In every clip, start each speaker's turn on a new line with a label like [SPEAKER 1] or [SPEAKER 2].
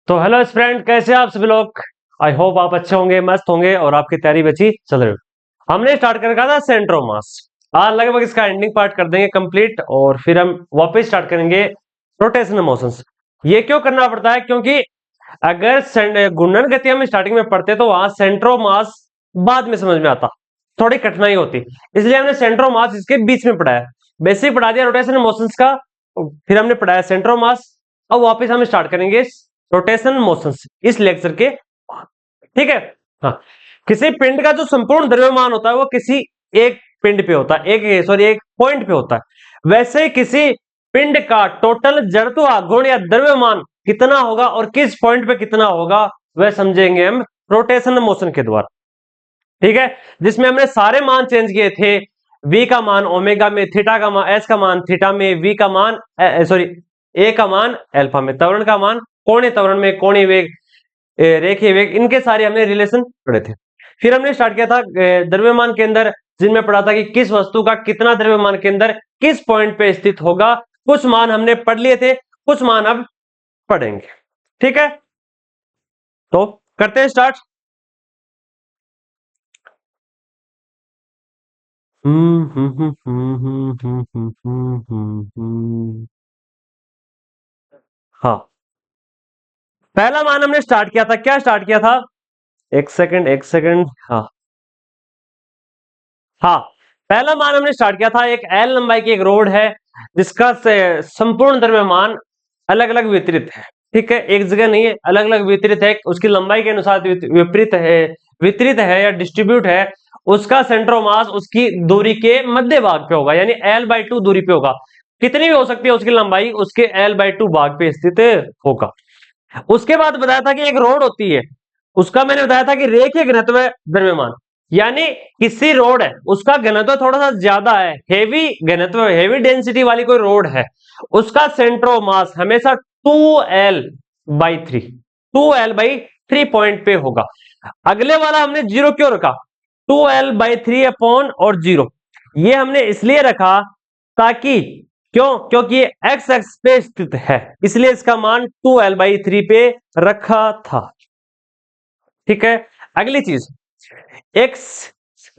[SPEAKER 1] तो hello friend, कैसे आप सभी लोग। आई होप आप अच्छे होंगे, मस्त होंगे और आपकी तैयारी बची चल रही हो। हमने स्टार्ट कर रखा था सेंट्रोमास। आज लगभग इसका एंडिंग पार्ट कर देंगे कंप्लीट और फिर हम वापस स्टार्ट करेंगे रोटेशनल मोशंस। ये क्यों करना पड़ता है? क्योंकि अगर घूर्णन गति हम स्टार्टिंग में पढ़ते तो वहां सेंट्रोमास बाद में समझ में आता, थोड़ी कठिनाई होती, इसलिए हमने सेंट्रोमास इसके बीच में पढ़ाया। बेसिक पढ़ा दिया रोटेशनल मोशंस का, फिर हमने पढ़ाया सेंट्रोमास। अब वापस हम स्टार्ट करेंगे रोटेशनल मोशंस इस लेक्चर के बाद। ठीक है। हाँ, किसी पिंड का जो संपूर्ण द्रव्यमान होता है वो किसी एक पिंड पे होता है, एक पॉइंट पे होता है। वैसे ही किसी पिंड का टोटल जड़त्व आघूर्ण या द्रव्यमान कितना होगा और किस पॉइंट पे कितना होगा वह समझेंगे हम रोटेशनल मोशन के द्वारा। ठीक है, जिसमें हमने सारे मान चेंज किए थे। v का मान ओमेगा में, थीटा का मान s का मान थीटा में, v का मान a का मान अल्फा में, त्वरण का मान कोणीय त्वरण में, कोणीय वेग, रेखीय वेग, इनके सारे हमने रिलेशन पढ़े थे। फिर हमने स्टार्ट किया था द्रव्यमान के अंदर, जिनमें पढ़ा था कि किस वस्तु का कितना द्रव्यमान के अंदर किस पॉइंट पे स्थित होगा। कुछ मान हमने पढ़ लिए थे, कुछ मान अब पढ़ेंगे। ठीक है, तो करते हैं स्टार्ट। हाँ, पहला मान हमने स्टार्ट किया था, क्या स्टार्ट किया था? एक सेकंड। हाँ हाँ, पहला मान हमने स्टार्ट किया था, एक एल लंबाई की एक रोड है जिसका संपूर्ण द्रव्यमान अलग अलग वितरित है। ठीक है, एक जगह नहीं है, अलग अलग वितरित है, उसकी लंबाई के अनुसार वितरित है या डिस्ट्रीब्यूट है। उसका सेंटर ऑफ मास उसकी दूरी के मध्य भाग पे होगा, यानी L/2 दूरी पे होगा। कितनी भी हो सकती है उसकी लंबाई, उसके L/2 भाग पे स्थित होगा। उसके बाद बताया था कि एक रोड होती है, उसका मैंने बताया था कि रेखीय घनत्व द्रव्यमान, यानी किसी रोड है उसका घनत्व थोड़ा सा ज्यादा है, हेवी घनत्व, हेवी डेंसिटी वाली कोई रोड है, उसका सेंटर ऑफ मास हमेशा 2L/3 2L/3 पॉइंट पे होगा। अगले वाला हमने जीरो क्यों रखा? 2L/3 अपॉन और जीरो, ये हमने इसलिए रखा ताकि, क्योंकि ये एक्स एक्स पे स्थित है, इसलिए इसका मान 2L/3 पे रखा था। ठीक है, अगली चीज, एक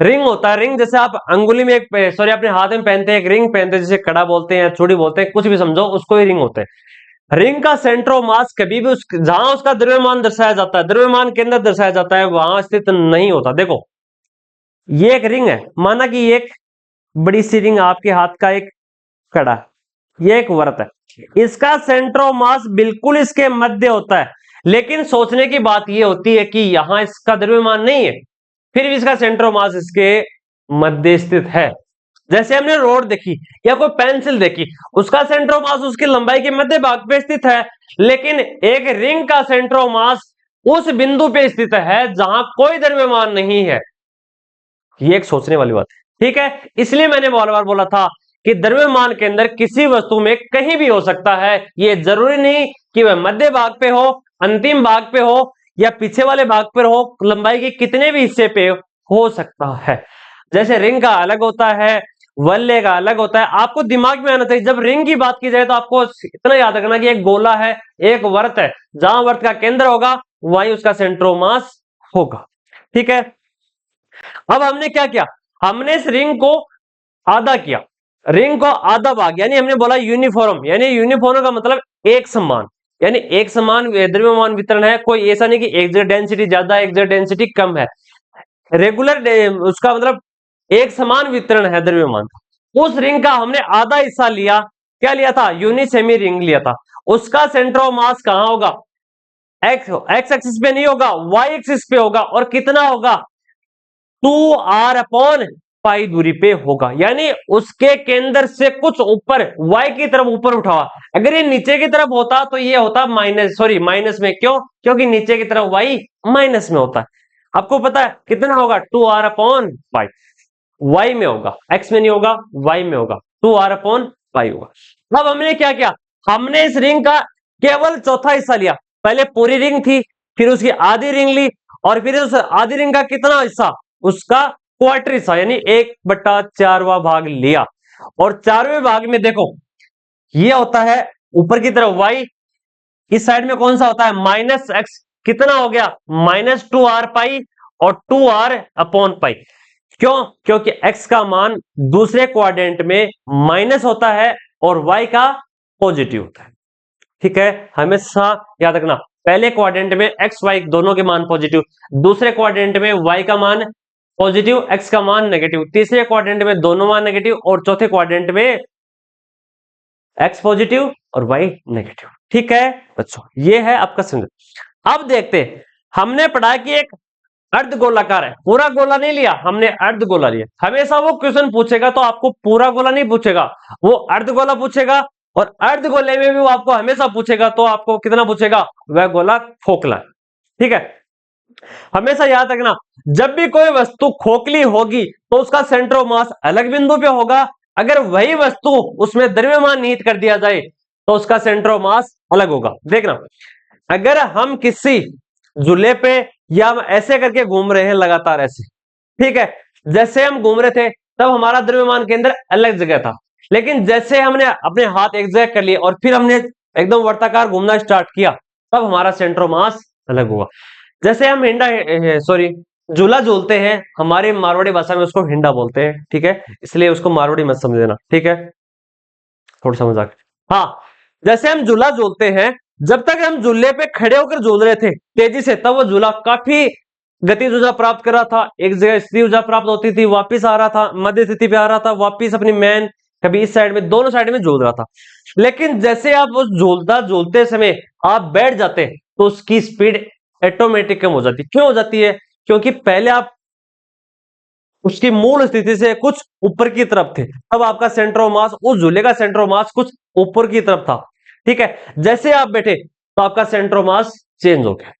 [SPEAKER 1] रिंग होता है। रिंग जैसे आप अंगुली में अपने हाथ में पहनते हैं, एक रिंग पहनते हैं, जिसे कड़ा बोलते हैं, चूड़ी बोलते हैं, कुछ भी समझो, उसको ही रिंग होते हैं। रिंग का सेंटर ऑफ मास कभी भी जहां उसका द्रव्यमान दर्शाया जाता है, द्रव्यमान केंद्र दर्शाया जाता है, वहां स्थित नहीं होता। देखो, ये एक रिंग है, माना कि ये एक बड़ी सी रिंग, आपके हाथ का एक कड़ा, ये एक वृत्त है, इसका सेंटर ऑफ मास बिल्कुल इसके मध्य होता है। लेकिन सोचने की बात यह होती है कि यहां इसका द्रव्यमान नहीं है, फिर भी इसका सेंटर ऑफ मास इसके मध्य स्थित है। जैसे हमने रोड देखी या कोई पेंसिल देखी, उसका सेंटर ऑफ मास उसकी लंबाई के मध्य भाग पे स्थित है, लेकिन एक रिंग का सेंटर ऑफ मास उस बिंदु पे स्थित है जहां कोई द्रव्यमान नहीं है। ये एक सोचने वाली बात है। ठीक है, इसलिए मैंने बार बार बोला था कि द्रव्यमान के अंदर किसी वस्तु में कहीं भी हो सकता है, ये जरूरी नहीं कि वह मध्य भाग पे हो, अंतिम भाग पे हो या पीछे वाले भाग पर हो, लंबाई के कितने भी हिस्से पे हो सकता है। जैसे रिंग का अलग होता है, वल्ले का अलग होता है। आपको दिमाग में आना चाहिए, जब रिंग की बात की जाए तो आपको इतना याद रखना कि एक गोला है, एक वृत्त है, जहां वृत्त का केंद्र होगा वहीं उसका सेंटर ऑफ मास होगा। ठीक है, अब हमने क्या किया, हमने इस रिंग को आधा किया, रिंग को आधा भाग, यानी हमने बोला यूनिफॉर्म, यानी यूनिफॉर्म का मतलब एक समान, यानी एक समान द्रव्यमान वितरण है। कोई ऐसा नहीं कि एक जगह डेंसिटी ज्यादा है, एक जगह डेंसिटी कम है। रेगुलर उसका मतलब एक समान वितरण है द्रव्यमान। उस रिंग का हमने आधा हिस्सा लिया, क्या लिया था? यूनिसेमी रिंग लिया था। उसका सेंटर ऑफ मास कहां होगा? एक्स एक्सिस पे नहीं होगा, वाई एक्सिस पे होगा, और कितना होगा? 2R/पाई दूरी पे होगा, यानी उसके केंद्र से कुछ ऊपर, y की तरफ ऊपर उठा हुआ। अगर ये नीचे की तरफ होता तो ये होता माइनस में। क्यों? क्योंकि नीचे की तरफ y माइनस में होता है। आपको पता है कितना होगा? 2R/पाई। y में होगा, x में नहीं होगा, y में होगा, 2R/पाई होगा। अब हमने क्या किया, हमने इस रिंग का केवल चौथा हिस्सा लिया। पहले पूरी रिंग थी, फिर उसकी आधी रिंग ली, और फिर उस आधी रिंग का कितना हिस्सा? उसका क्वार्टर हिस्सा, यानी 1/4वां भाग लिया। और 4वें भाग में देखो, ये होता है ऊपर की तरफ y, इस साइड में कौन सा होता है माइनस एक्स, कितना हो गया माइनस 2r पाई और 2r अपॉन पाई। क्यों? क्योंकि x का मान दूसरे क्वाड्रेंट में माइनस होता है और y का पॉजिटिव होता है। ठीक है, हमेशा याद रखना, पहले क्वाड्रेंट में x y दोनों के मान पॉजिटिव, दूसरे क्वाड्रेंट में y का मान पॉजिटिव, x का मान नेगेटिव, तीसरे क्वाड्रेंट में दोनों मान नेगेटिव और चौथे क्वाड्रेंट में x पॉजिटिव और y नेगेटिव। ठीक है बच्चों, ये है आपका सिंबल। अब देखते हैं, हमने पढ़ा कि एक अर्ध गोलाकार है, पूरा गोला नहीं लिया हमने, अर्ध गोला लिया। हमेशा वो क्वेश्चन पूछेगा तो आपको पूरा गोला नहीं पूछेगा, वो अर्ध गोला पूछेगा, और अर्ध गोले में भी वो आपको हमेशा पूछेगा, तो आपको कितना पूछेगा, वह गोला खोखला। ठीक है, हमेशा याद रखना, जब भी कोई वस्तु खोखली होगी तो उसका सेंटर ऑफ मास अलग बिंदु पे होगा, अगर वही वस्तु उसमें द्रव्यमान निहित कर दिया जाए तो उसका सेंटर ऑफ मास अलग होगा। देखना, अगर हम किसी झूले पे या हम ऐसे करके घूम रहे हैं लगातार ऐसे, ठीक है, जैसे हम घूम रहे थे तब हमारा द्रव्यमान केंद्र अलग जगह था, लेकिन जैसे हमने अपने हाथ एक जगह कर लिए और फिर हमने एकदम वर्ताकार घूमना स्टार्ट किया, तब हमारा सेंटर ऑफ मास अलग होगा। जैसे हम हिंडा सॉरी झूला झूलते हैं, हमारी मारवाड़ी भाषा में उसको हिंडा बोलते हैं, ठीक है, इसलिए उसको मारवाड़ी मत समझना, ठीक है, थोड़ा सा मजाक। हाँ, जैसे हम झूला झूलते हैं, जब तक हम झूले पे खड़े होकर झूल रहे थे तेजी से, तब वो झूला काफी गतिज ऊर्जा प्राप्त कर रहा था, एक जगह स्थिर ऊर्जा प्राप्त होती थी, वापिस आ रहा था, मध्य स्थिति पे आ रहा था, वापिस अपनी मैन, कभी इस साइड में, दोनों साइड में झूल रहा था। लेकिन जैसे आप उस झूलते समय आप बैठ जाते हैं तो उसकी स्पीड ऑटोमेटिक कम हो जाती है। क्यों हो जाती है? क्योंकि पहले आप उसकी मूल स्थिति से कुछ ऊपर की तरफ थे, अब आपका सेंटर ऑफ मास, उस झूले का सेंटर ऑफ मास कुछ ऊपर की तरफ था। ठीक है, जैसे आप बैठे तो आपका सेंटर ऑफ मास चेंज हो गया।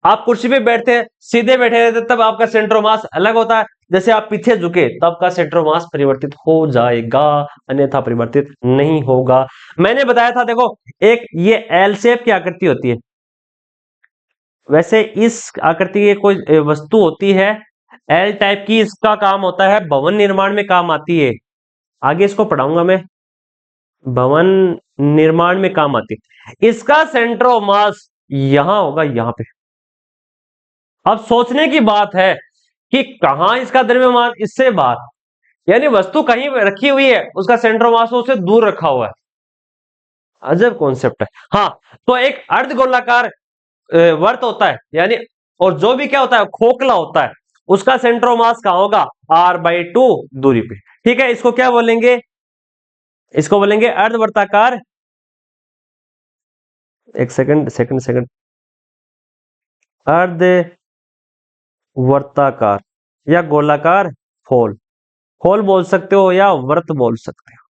[SPEAKER 1] आप कुर्सी पे बैठते हैं, सीधे बैठे रहते, तब आपका सेंटर ऑफ मास अलग होता है, जैसे आप पीछे झुके तब आपका सेंटर ऑफ मास परिवर्तित हो जाएगा, अन्यथा परिवर्तित नहीं होगा। मैंने बताया था, देखो एक ये एल शेप की आकृति होती है, वैसे इस आकृति की कोई वस्तु होती है एल टाइप की, इसका काम होता है भवन निर्माण में काम आती है, आगे इसको पढ़ाऊंगा मैं, भवन निर्माण में काम आती है। इसका सेंटर ऑफ मास यहां होगा, यहां पे। अब सोचने की बात है कि कहां इसका द्रव्यमान, इससे बाहर, यानी वस्तु कहीं रखी हुई है, उसका सेंटर ऑफ मास उससे दूर रखा हुआ है। अजब कॉन्सेप्ट है। हाँ, तो एक अर्धगोलाकार वर्त होता है, यानी और जो भी क्या होता है खोखला होता है, उसका सेंटर ऑफ मास कहां होगा, r/2 दूरी पे। ठीक है, इसको क्या बोलेंगे, इसको बोलेंगे अर्धवर्ताकार, एक सेकंड, अर्धवर्ताकार या गोलाकार खोल बोल सकते हो या वर्त बोल सकते हो।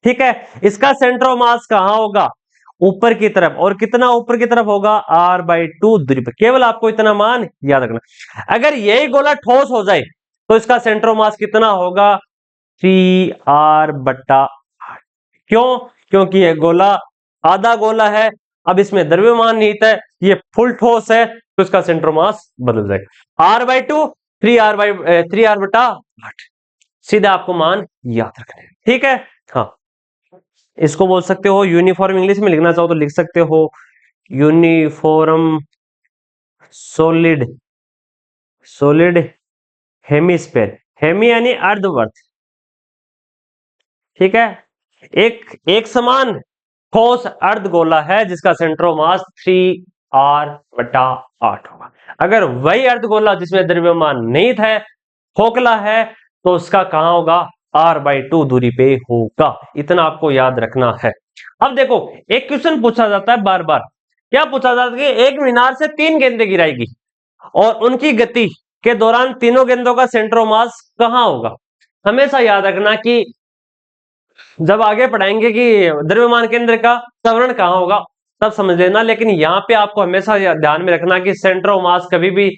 [SPEAKER 1] ठीक है, इसका सेंटर ऑफ मास कहां होगा, ऊपर की तरफ, और कितना ऊपर की तरफ होगा, r/2 दूरी पर। केवल आपको इतना मान याद रखना। अगर यही गोला ठोस हो जाए तो इसका सेंटर ऑफ मास कितना होगा, 3r/8। क्यों? क्योंकि ये गोला आधा गोला है, अब इसमें द्रव्यमान निहित है, ये फुल ठोस है, तो इसका सेंटर ऑफ मास बदल जाएगा, r/2 3r/8। सीधा आपको मान याद रखना है। ठीक है, हाँ, इसको बोल सकते हो यूनिफॉर्म, इंग्लिश में लिखना चाहो तो लिख सकते हो यूनिफॉर्म सॉलिड हेमिस्फेयर, हेमी यानी अर्धवर्त। ठीक है, एक समान ठोस अर्धगोला है जिसका सेंटर ऑफ मास 3r/8 होगा। अगर वही अर्धगोला जिसमें द्रव्यमान निहित है, खोखला है, तो उसका कहां होगा, r/2 दूरी पे होगा। इतना आपको याद रखना है। अब देखो, एक क्वेश्चन पूछा जाता है बार बार, क्या पूछा जाता है कि एक मीनार से 3 गेंदें गिराएगी और उनकी गति के दौरान तीनों गेंदों का सेंटर ऑफ मास कहां होगा। हमेशा याद रखना कि जब आगे पढ़ाएंगे कि द्रव्यमान केंद्र का त्वरण कहां होगा तब समझ लेना, लेकिन यहां पे आपको हमेशा ध्यान में रखना कि सेंटर ऑफ मास कभी भी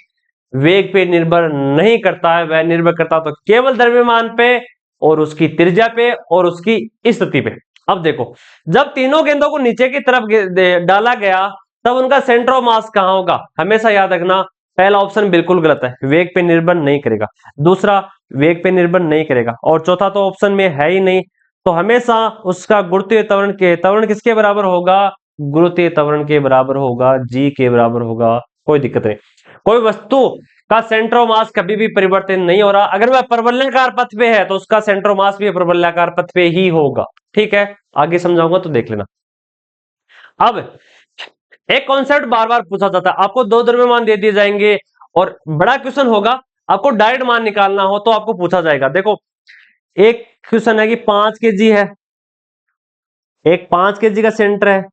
[SPEAKER 1] वेग पे निर्भर नहीं करता है, वह निर्भर करता तो केवल द्रव्यमान पे और उसकी त्रिज्या पे और उसकी स्थिति पे। अब देखो, जब तीनों गेंदों को नीचे की तरफ डाला गया तब उनका सेंटर ऑफ मास कहां होगा। हमेशा याद रखना, पहला ऑप्शन बिल्कुल गलत है, वेग पे निर्भर नहीं करेगा, दूसरा वेग पे निर्भर नहीं करेगा, और चौथा तो ऑप्शन में है ही नहीं। तो हमेशा उसका गुरुत्वीय त्वरण किसके बराबर होगा, गुरुत्वीय त्वरण के बराबर होगा, जी के बराबर होगा, कोई दिक्कत नहीं। कोई वस्तु का सेंटर ऑफ मास कभी भी परिवर्तित नहीं हो रहा। अगर वह प्रबलनाकार पथ पे है तो उसका सेंटर ऑफ मास भी प्रबलनाकार पथ पे ही होगा। ठीक है, आगे समझाऊंगा तो देख लेना। अब एक कॉन्सेप्ट बार बार पूछा जाता है, आपको दो द्रव्यमान दे दिए जाएंगे और बड़ा क्वेश्चन होगा, आपको डायरेक्ट मान निकालना हो तो आपको पूछा जाएगा। देखो एक क्वेश्चन है कि 5 kg है, एक 5 kg का सेंटर है,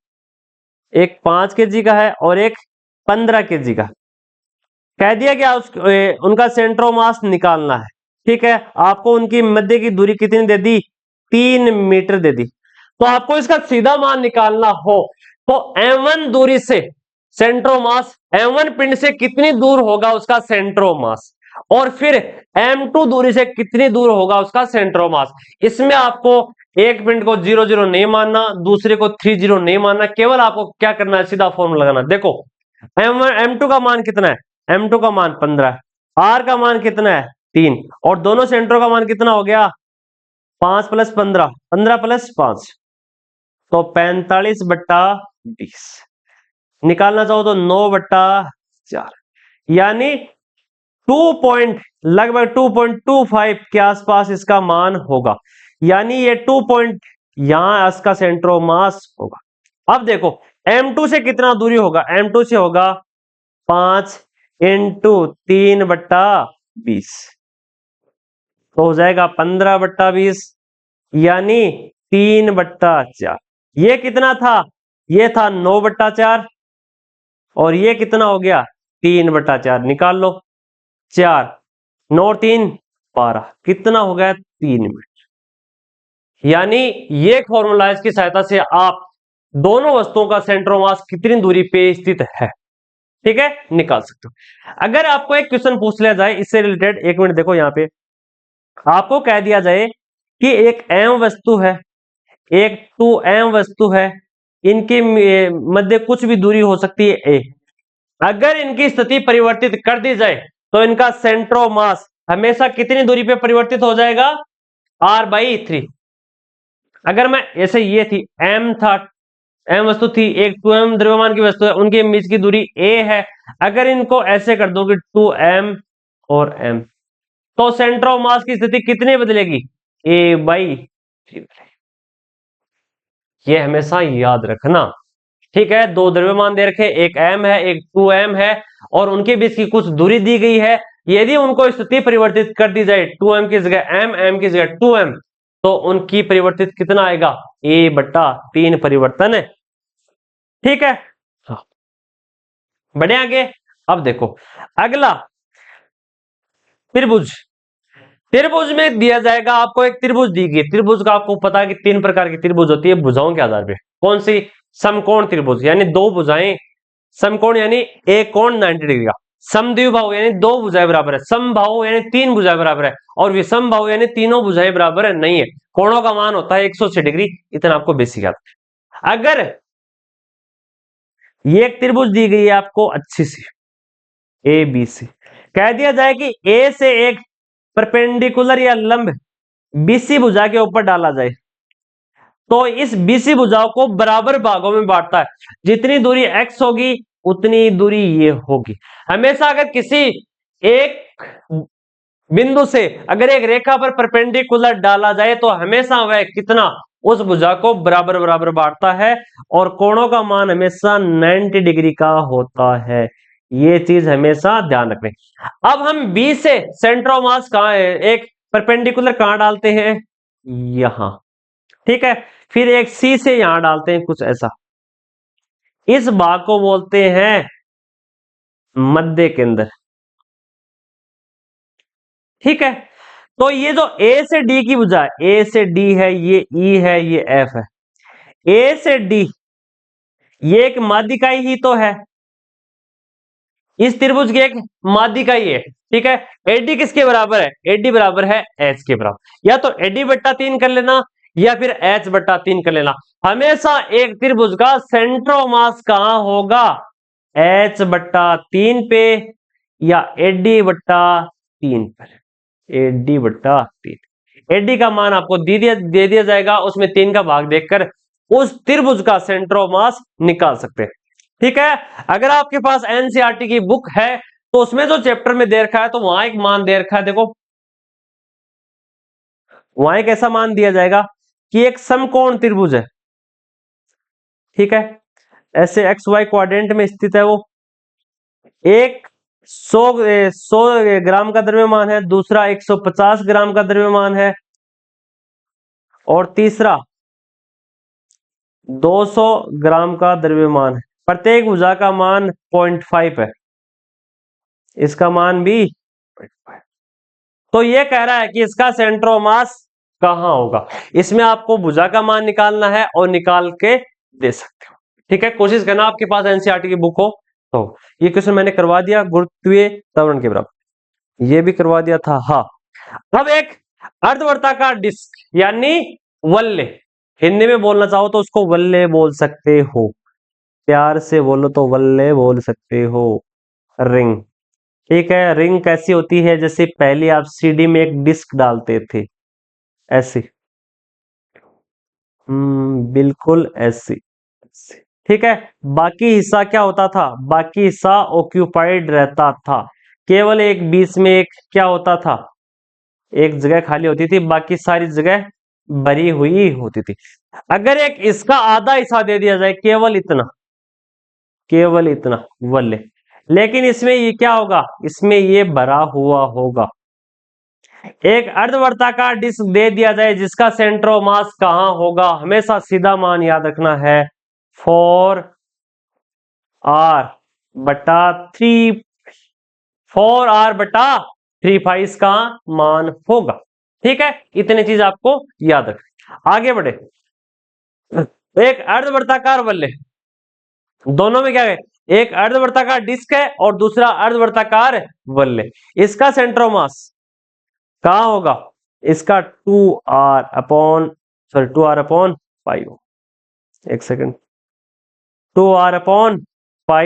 [SPEAKER 1] एक 5 kg का है और एक 15 kg का। कह दिया क्या उनका सेंटर ऑफ मास निकालना है। ठीक है, आपको उनकी मध्य की दूरी कितनी दे दी, 3 मीटर दे दी। तो आपको इसका सीधा मान निकालना हो तो m1 दूरी से सेंटर ऑफ मास, m1 पिंड से कितनी दूर होगा उसका सेंटर ऑफ मास, और फिर m2 दूरी से कितनी दूर होगा उसका सेंटर ऑफ मास। इसमें आपको एक पिंड को 0 0 नहीं मानना, दूसरे को 3 0 नहीं मानना, केवल आपको क्या करना है, सीधा फॉर्मूला लगाना। देखो m2 का मान कितना है, m2 का मान 15, r का मान कितना है 3, और दोनों सेंटरों का मान कितना हो गया 5 + 15, 15 + 5 तो 45/20। निकालना चाहो तो 9/4, यानी लगभग 2.25 के आसपास इसका मान होगा। यानी ये 2 पॉइंट यहां इसका सेंटर ऑफ मास होगा। अब देखो m2 से कितना दूरी होगा, m2 से होगा 5 × 3/20 तो हो जाएगा 15/20, यानी 3/4। ये कितना था, ये था 9/4 और ये कितना हो गया 3/4। निकाल लो, 4 9 3 12, कितना हो गया 3 मीटर। यानी ये फॉर्मूला, इसकी सहायता से आप दोनों वस्तुओं का सेंटर ऑफ मास कितनी दूरी पे स्थित है, ठीक है, निकाल सकते हो। अगर आपको एक क्वेश्चन पूछ लिया जाए इससे रिलेटेड, 1 मिनट देखो यहां पे, आपको कह दिया जाए कि एक m वस्तु है, एक 2m वस्तु है, इनके मध्य कुछ भी दूरी हो सकती है a। अगर इनकी स्थिति परिवर्तित कर दी जाए तो इनका सेंटर ऑफ मास हमेशा कितनी दूरी पे परिवर्तित हो जाएगा, r/3। अगर मैं ऐसे, ये थी m वस्तु थी, एक 2m द्रव्यमान की वस्तु है, उनके बीच की दूरी a है। अगर इनको ऐसे कर दो कि 2m और m, तो सेंटर ऑफ मास की स्थिति कितनी बदलेगी, a/3। ये हमेशा याद रखना। ठीक है, दो द्रव्यमान दे रखे, एक m है एक 2m है, और उनके बीच की कुछ दूरी दी गई है। यदि उनको स्थिति परिवर्तित कर दी जाए, 2m की जगह m की जगह 2m, तो उनकी परिवर्तित कितना आएगा, a/3 परिवर्तन है। ठीक है, हाँ, बढ़े आगे। अब देखो अगला, त्रिभुज। त्रिभुज में दिया जाएगा आपको, एक त्रिभुज दी गई। त्रिभुज का आपको पता है कि 3 प्रकार की त्रिभुज होती है भुजाओं के आधार पे। कौन सी, समकोण त्रिभुज, यानी दो भुजाएं, समकोण यानी एक कोण 90 डिग्री का, समद्विबाहु यानी दो भुजाएं बराबर है, समबाहु यानी 3 भुजाएं बराबर है, और विषमबाहु यानी तीनों भुजाएं बराबर है नहीं है। कोणों का मान होता है 180 डिग्री, इतना आपको बेसिक याद है। अगर ये एक त्रिभुज दी गई है आपको अच्छी सी, ABC, कह दिया जाए कि A से एक परपेंडिकुलर या लंब BC भुजा के ऊपर डाला जाए, तो इस BC भुजाओं को बराबर भागों में बांटता है। जितनी दूरी x होगी उतनी दूरी ये होगी। हमेशा अगर किसी एक बिंदु से अगर एक रेखा पर परपेंडिकुलर डाला जाए तो हमेशा वह कितना, उस भुजा को बराबर बराबर बांटता है, और कोणों का मान हमेशा 90 डिग्री का होता है। ये चीज हमेशा ध्यान रखना। अब हम B से सेंटर ऑफ मास कहां है, एक परपेंडिकुलर कहां डालते हैं, यहां। ठीक है, फिर एक C से यहां डालते हैं, कुछ ऐसा। इस भाग को बोलते हैं मध्य केंद्र। ठीक है, तो ये जो A से D की भुजा है, A से D है, ये E है, ये F है। A से D ये एक माध्यिकाई ही तो है, इस त्रिभुज की एक माध्यिकाई है। ठीक है, AD किसके बराबर है, AD बराबर है H के बराबर। या तो AD/3 कर लेना या फिर H/3 कर लेना। हमेशा एक त्रिभुज का सेंटर ऑफ मास कहां होगा, H/3 पे या AD/3 पर। AD/3, AD का मान आपको दे दिया जाएगा, उसमें 3 का भाग देखकर उस त्रिभुज का सेंटर ऑफ मास निकाल सकते हैं। ठीक है, अगर आपके पास एनसीईआरटी की बुक है तो उसमें जो चैप्टर में दे रखा है तो वहां एक मान दे रखा है, देखो वहां एक ऐसा मान दिया जाएगा कि एक समकोण त्रिभुज है। ठीक है, ऐसे एक्स वाई क्वाड्रेंट में स्थित है वो। एक 100 ग्राम का द्रव्यमान है, दूसरा 150 ग्राम का द्रव्यमान है, और तीसरा 200 ग्राम का द्रव्यमान है। प्रत्येक भुजा का मान 0.5 है, इसका मान भी 0.5। तो ये कह रहा है कि इसका सेंटर ऑफ मास कहां होगा। इसमें आपको भुजा का मान निकालना है और निकाल के दे सकते हो। ठीक है, कोशिश करना आपके पास एनसीईआरटी की बुक हो तो। ये क्वेश्चन मैंने करवा दिया गुरुत्वीय त्वरण के बराबर, ये भी करवा दिया था। हाँ, अब एक अर्धवर्ताकार डिस्क यानी वल्ले, हिंदी में बोलना चाहो तो उसको वल्ले बोल सकते हो, प्यार से बोलो तो वल्ले बोल सकते हो। रिंग, ठीक है, रिंग कैसी होती है, जैसे पहले आप सीडी में एक डिस्क डालते थे ऐसी, बिल्कुल ऐसी। ठीक है, बाकी हिस्सा क्या होता था, बाकी हिस्सा ऑक्यूपाइड रहता था, केवल एक बीच में एक क्या होता था, एक जगह खाली होती थी, बाकी सारी जगह भरी हुई होती थी। अगर एक इसका आधा हिस्सा दे दिया जाए, केवल इतना, केवल इतना वल्ले, लेकिन इसमें ये क्या होगा, इसमें ये भरा हुआ होगा। एक अर्धवर्ताकार डिस्क दे दिया जाए जिसका सेंटर ऑफ मास कहां होगा, हमेशा सीधा मान याद रखना है, 4r/3, 4r/3 इसका मान होगा। ठीक है, इतनी चीज आपको याद रखना। आगे बढ़े, एक अर्धवर्ताकार वल्ले, दोनों में क्या है, एक अर्धवर्ताकार डिस्क है और दूसरा अर्धवर्ताकार वल्ले, इसका सेंटर ऑफ मास कहां होगा, इसका 2r/5, एक सेकंड, 2r/5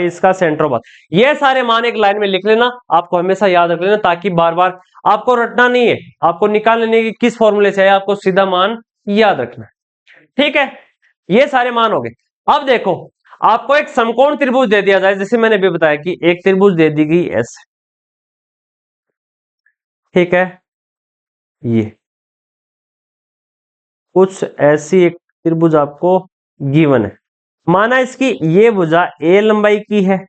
[SPEAKER 1] इसका सेंटर ऑफ मास। ये सारे मान एक लाइन में लिख लेना, आपको हमेशा याद रख लेना, ताकि बार बार आपको रटना नहीं है, आपको निकाल लेने की किस फॉर्मूले से है, आपको सीधा मान याद रखना है। ठीक है, ये सारे मान हो गए। अब देखो, आपको एक समकोण त्रिभुज दे दिया जाए, जैसे मैंने भी बताया कि एक त्रिभुज दे दी गई ऐसे, ठीक है, ये कुछ ऐसी एक त्रिभुज आपको गिवन है, माना इसकी ये भुजा ए लंबाई की है,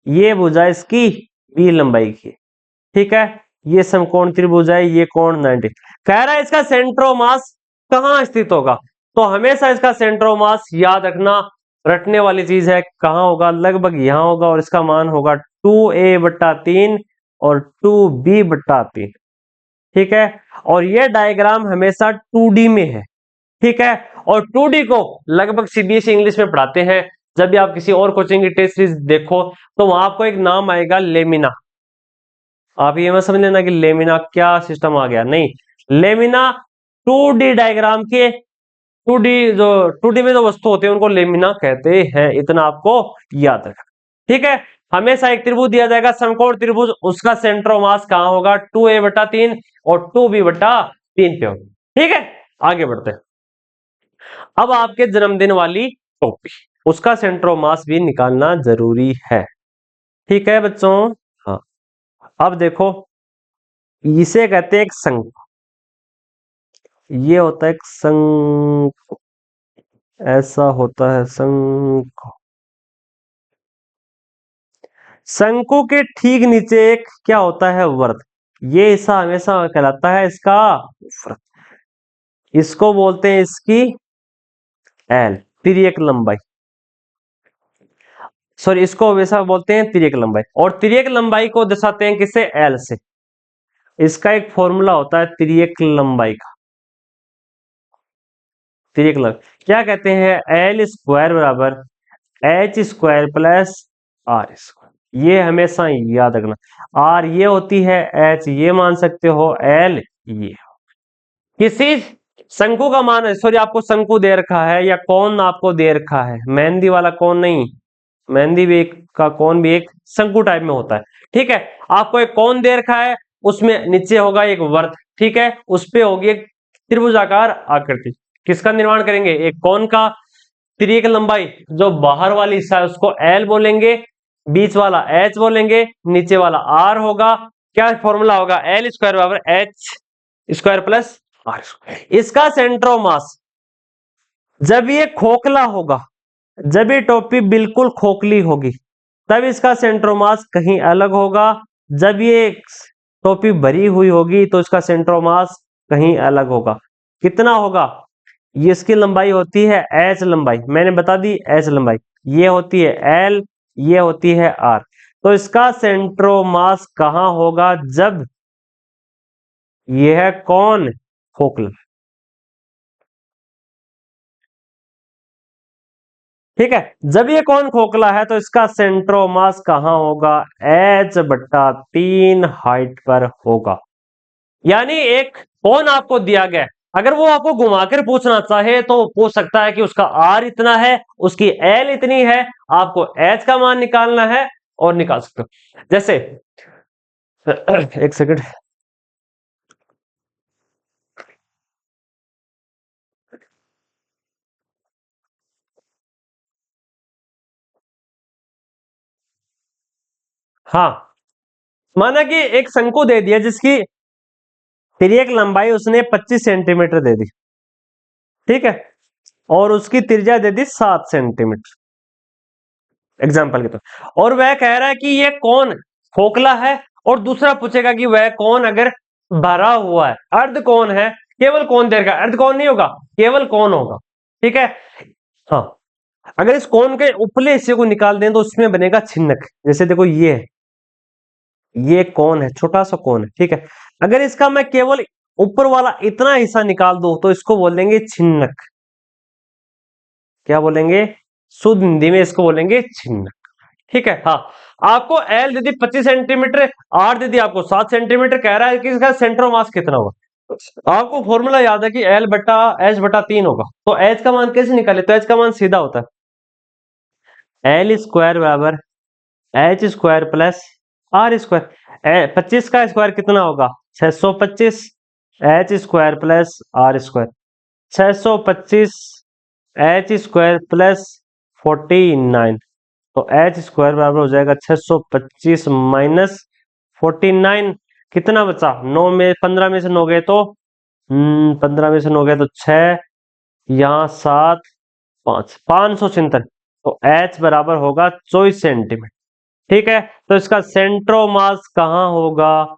[SPEAKER 1] ये भुजा इसकी बी लंबाई की है। ठीक है, ये समकोण त्रिभुज है, ये कोण 90। कह रहा है इसका सेंटर ऑफ मास कहां स्थित होगा, तो हमेशा इसका सेंटर ऑफ मास याद रखना, रटने वाली चीज है, कहां होगा, लगभग यहां होगा, और इसका मान होगा 2a/3 और 2b/3। ठीक है, और ये डायग्राम हमेशा 2D में है। ठीक है, और 2D को लगभग सीबीएसई इंग्लिश में पढ़ाते हैं। जब भी आप किसी और कोचिंग की टेस्ट सीरीज देखो तो वहां आपको एक नाम आएगा लेमिना, आप ये मत समझ लेना कि लेमिना क्या सिस्टम आ गया, नहीं, लेमिना 2D डायग्राम के, 2D में जो वस्तु होते हैं उनको लेमिना कहते हैं, इतना आपको याद रखना। ठीक है, हमेशा एक त्रिभुज दिया जाएगा समकोण त्रिभुज, उसका सेंटर ऑफ मास कहां होगा, 2a/3 और 2b/3 पे होगा। ठीक है, आगे बढ़ते हैं। अब आपके जन्मदिन वाली टोपी, उसका सेंटर ऑफ मास भी निकालना जरूरी है। ठीक है बच्चों, हाँ, अब देखो, इसे कहते हैं एक शंकु, ये होता है एक शंकु, ऐसा होता है शंकु। शंकु के ठीक नीचे एक क्या होता है, वृत्त, ये हिस्सा हमेशा कहलाता है इसका वृत्त, इसको बोलते हैं इसकी एल, तिर्यक लंबाई, सॉरी, इसको हमेशा बोलते हैं तिर्यक लंबाई, और तिर्यक लंबाई को दर्शाते हैं किससे, एल से। इसका एक फॉर्मूला होता है तिर्यक लंबाई का, तिर्यक लंबाई क्या कहते हैं, L² बराबर H² प्लस R², ये हमेशा याद रखना। R ये होती है, H ये मान सकते हो, L ये। किसी शंकु का मान है, सॉरी, आपको शंकु दे रखा है या कौन आपको दे रखा है, मेहंदी वाला कौन नहीं, मेहंदी भी एक का कौन भी एक शंकु टाइप में होता है। ठीक है, आपको एक कौन दे रखा है, उसमें नीचे होगा एक वर्त, ठीक है, उस पे होगी एक त्रिभुजाकार आकृति, किसका निर्माण करेंगे, एक कौन का, तिर्यक लंबाई जो बाहर वाली हिस्सा है उसको एल बोलेंगे, बीच वाला एच बोलेंगे, नीचे वाला आर होगा। क्या फॉर्मूला होगा? एल स्क्वायर बराबर H square plus R square. इसका सेंटर ऑफ मास जब ये खोखला होगा, जब ये टोपी बिल्कुल खोखली होगी, तब इसका सेंटर ऑफ मास कहीं अलग होगा। जब ये टोपी भरी हुई होगी तो इसका सेंटर ऑफ मास कहीं अलग होगा। कितना होगा? ये इसकी लंबाई होती है एच लंबाई, मैंने बता दी एच लंबाई, ये होती है एल, ये होती है आर। तो इसका सेंटर ऑफ मास कहां होगा? जब यह कौन खोखला, ठीक है, जब ये कौन खोखला है तो इसका सेंटर ऑफ मास कहां होगा? एच बट्टा 3 हाइट पर होगा। यानी एक कौन आपको दिया गया है, अगर वो आपको घुमाकर पूछना चाहे तो पूछ सकता है कि उसका आर इतना है, उसकी एल इतनी है, आपको एच का मान निकालना है और निकाल सकते हो। जैसे एक सेकंड, हाँ, माना कि एक शंकु दे दिया जिसकी तिर्यक लंबाई उसने 25 सेंटीमीटर दे दी, ठीक है, और उसकी त्रिज्या दे दी 7 सेंटीमीटर एग्जाम्पल के तौर, और वह कह रहा है कि ये कौन खोखला है, और दूसरा पूछेगा कि वह कौन अगर भरा हुआ है, अर्ध कौन है, केवल कौन देगा, अर्ध कौन नहीं होगा, केवल कौन होगा, ठीक है। हाँ, अगर इस कौन के उपले हिस्से को निकाल दें तो उसमें बनेगा छिन्नक। जैसे देखो ये है, ये कौन है, छोटा सा कौन है, ठीक है। अगर इसका मैं केवल ऊपर वाला इतना हिस्सा निकाल दूं तो इसको बोल देंगे छिन्नक। क्या बोलेंगे? शुद्ध हिंदी में इसको बोलेंगे छिन्नक, ठीक है। हाँ, आपको एल दे दी 25 सेंटीमीटर, आर दे दी आपको 7 सेंटीमीटर, कह रहा है कि इसका सेंटर ऑफ मास कितना होगा। आपको फॉर्मूला याद है कि एल बटा एच बटा 3 होगा, तो एच का मान कैसे निकाले? तो एच का मान सीधा होता है एल स्क्वायर बराबर H square plus R square. 25 का स्क्वायर कितना होगा? 625, H square plus R square, 625 H square plus 49, तो एच स्क्वायर बराबर हो जाएगा 625 माइनस 49। कितना बचा? 9 में 15 में से 9 गए तो 15 में से 9 गए तो 6, यहाँ 7, 5, 576, तो एच बराबर होगा 24 सेंटीमीटर, ठीक है। तो इसका सेंटर ऑफ मास कहां होगा?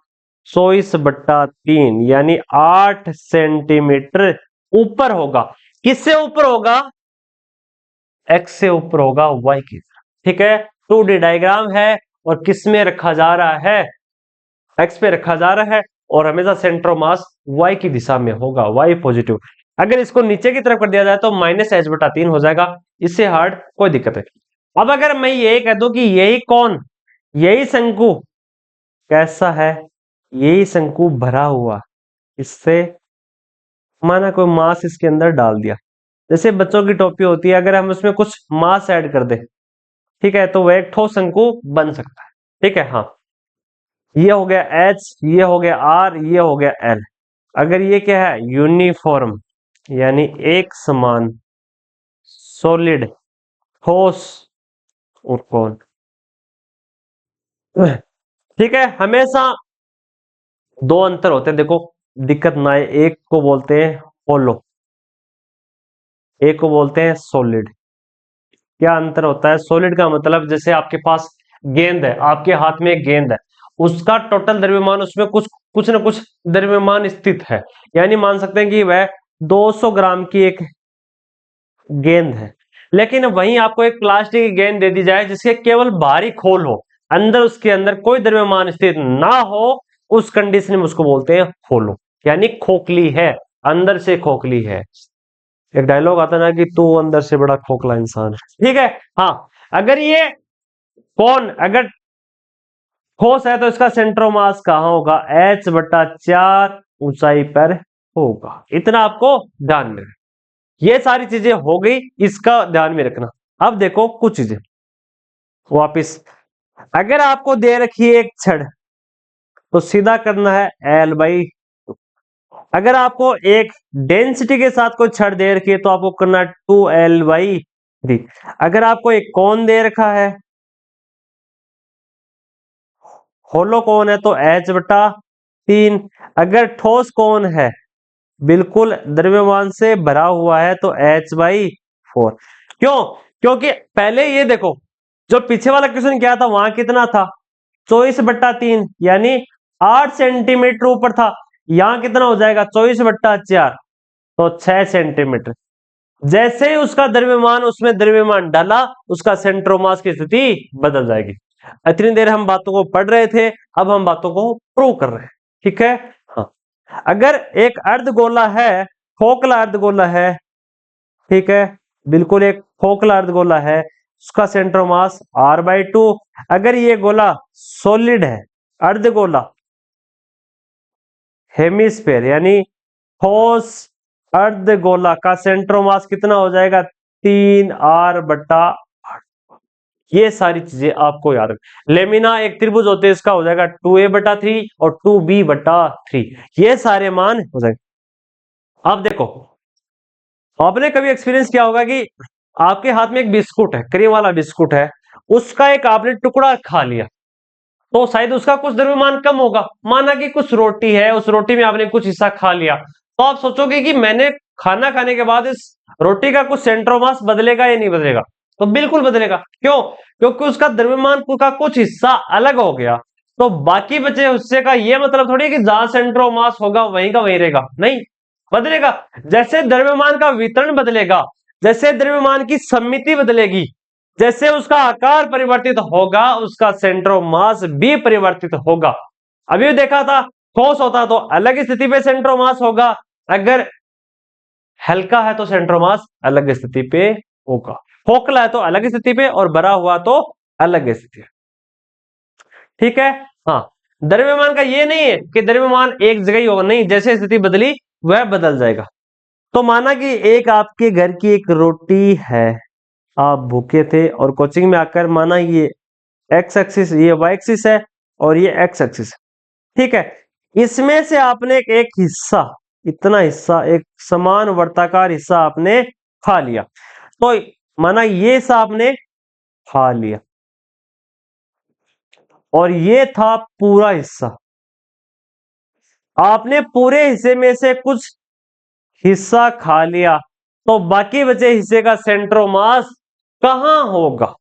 [SPEAKER 1] 24/3 यानी 8 सेंटीमीटर ऊपर होगा। किससे ऊपर होगा? एक्स से ऊपर होगा वाई की तरफ, ठीक है। 2D डायग्राम है और किस में रखा जा रहा है? एक्स पे रखा जा रहा है, और हमेशा सेंटर ऑफ मास वाई की दिशा में होगा, वाई पॉजिटिव। अगर इसको नीचे की तरफ कर दिया जाए तो -h/3 हो जाएगा, इससे हार्ड कोई दिक्कत है। अब अगर मैं ये कह दूं कि यही कौन, यही शंकु कैसा है, यही शंकु भरा हुआ, इससे माना कोई मास इसके अंदर डाल दिया, जैसे बच्चों की टोपी होती है, अगर हम उसमें कुछ मास ऐड कर दे, ठीक है, तो वह एक ठोस शंकु बन सकता है, ठीक है। हाँ, ये हो गया एच, ये हो गया आर, ये हो गया एल। अगर ये क्या है? यूनिफॉर्म, यानी एक समान, सॉलिड, ठोस और कौन, ठीक है। हमेशा दो अंतर होते हैं, देखो दिक्कत ना आए, एक को बोलते हैं होलो, एक को बोलते हैं सॉलिड। क्या अंतर होता है? सॉलिड का मतलब जैसे आपके पास गेंद है, आपके हाथ में एक गेंद है, उसका टोटल द्रव्यमान, उसमें कुछ कुछ ना कुछ द्रव्यमान स्थित है, यानी मान सकते हैं कि वह 200 ग्राम की एक गेंद है। लेकिन वहीं आपको एक प्लास्टिक की गेंद दे दी जाए जिसके केवल बाहरी खोल हो, अंदर उसके अंदर कोई द्रव्यमान स्थित ना हो, उस कंडीशन में उसको बोलते हैं होलो, यानी खोखली है, अंदर से खोखली है। एक डायलॉग आता ना कि तू अंदर से बड़ा खोखला इंसान है, ठीक है। हाँ, अगर ये कौन अगर ठोस है तो इसका सेंटर ऑफ मास कहां होगा? h/4 ऊंचाई पर होगा। इतना आपको ध्यान में रखना। ये सारी चीजें हो गई, इसका ध्यान में रखना। अब देखो कुछ चीजें वापिस, अगर आपको दे रखी है एक छड़ तो सीधा करना है L/2। अगर आपको एक डेंसिटी के साथ कोई छड़ दे रखी है तो आपको करना है 2L/2। 3। अगर आपको एक कोण दे रखा है, होलो कोण है तो h/3। अगर ठोस कोण है, बिल्कुल द्रव्यमान से भरा हुआ है तो h/4। क्यों? क्योंकि पहले ये देखो, जो पीछे वाला क्वेश्चन क्या था, वहां कितना था, 24/3 यानी 8 सेंटीमीटर ऊपर था। यहां कितना हो जाएगा, 24/4 तो 6 सेंटीमीटर। जैसे ही उसका द्रव्यमान उसमें द्रव्यमान डाला, उसका सेंटर ऑफ मास की स्थिति बदल जाएगी। इतनी देर हम बातों को पढ़ रहे थे, अब हम बातों को प्रूव कर रहे हैं। ठीक है। हाँ, अगर एक अर्धगोला है, खोखला अर्धगोला है, ठीक है, बिल्कुल एक खोखला अर्धगोला है, उसका सेंटर ऑफ मास r/2। अगर ये गोला सॉलिड है, अर्धगोला, हेमिस्फेयर यानी ठोस अर्धगोला का सेंटर ऑफ मास कितना हो जाएगा, 3r/8। ये सारी चीजें आपको याद रखनी। लेमिना एक त्रिभुज होते हैं, इसका हो जाएगा 2a/3 और 2b/3। ये सारे मान हो जाएंगे। अब देखो, आपने कभी एक्सपीरियंस किया होगा कि आपके हाथ में एक बिस्कुट है, क्रीम वाला बिस्कुट है, उसका एक आपने टुकड़ा खा लिया, तो शायद उसका कुछ द्रव्यमान कम होगा। माना कि कुछ रोटी है, उस रोटी में आपने कुछ हिस्सा खा लिया, तो आप सोचोगे कि मैंने खाना खाने के बाद इस रोटी का कुछ सेंटर ऑफ मास बदलेगा या नहीं बदलेगा, तो बिल्कुल बदलेगा। क्यों? क्योंकि उसका द्रव्यमान का कुछ हिस्सा अलग हो गया। तो बाकी बचे हिस्से का ये मतलब थोड़ी है कि जहां सेंटर ऑफ मास होगा वहीं का वहीं रहेगा, नहीं, बदलेगा। जैसे द्रव्यमान का वितरण बदलेगा, जैसे द्रव्यमान की समिति बदलेगी, जैसे उसका आकार परिवर्तित होगा, उसका सेंटर ऑफ मास भी परिवर्तित होगा। अभी भी देखा था, ठोस होता तो अलग स्थिति पे सेंटर ऑफ मास होगा, अगर हल्का है तो सेंटर ऑफ मास अलग स्थिति पे होगा, खोखला है तो अलग स्थिति पे, और भरा हुआ तो अलग स्थिति। ठीक है। हाँ, द्रव्यमान का ये नहीं है कि द्रव्यमान एक जगह ही होगा, नहीं, जैसे स्थिति बदली वह बदल जाएगा। तो माना कि एक आपके घर की एक रोटी है, आप भूखे थे और कोचिंग में आकर, माना ये एक्स एक्सिस, ये वाई एक्सिस है और ये एक्स एक्सिस, ठीक है, इसमें से आपने एक हिस्सा, इतना हिस्सा, एक समान वर्ताकार हिस्सा आपने खा लिया। तो माना ये हिस्सा आपने खा लिया और ये था पूरा हिस्सा, आपने पूरे हिस्से में से कुछ हिस्सा खा लिया, तो बाकी बचे हिस्से का सेंटर ऑफ मास कहां होगा?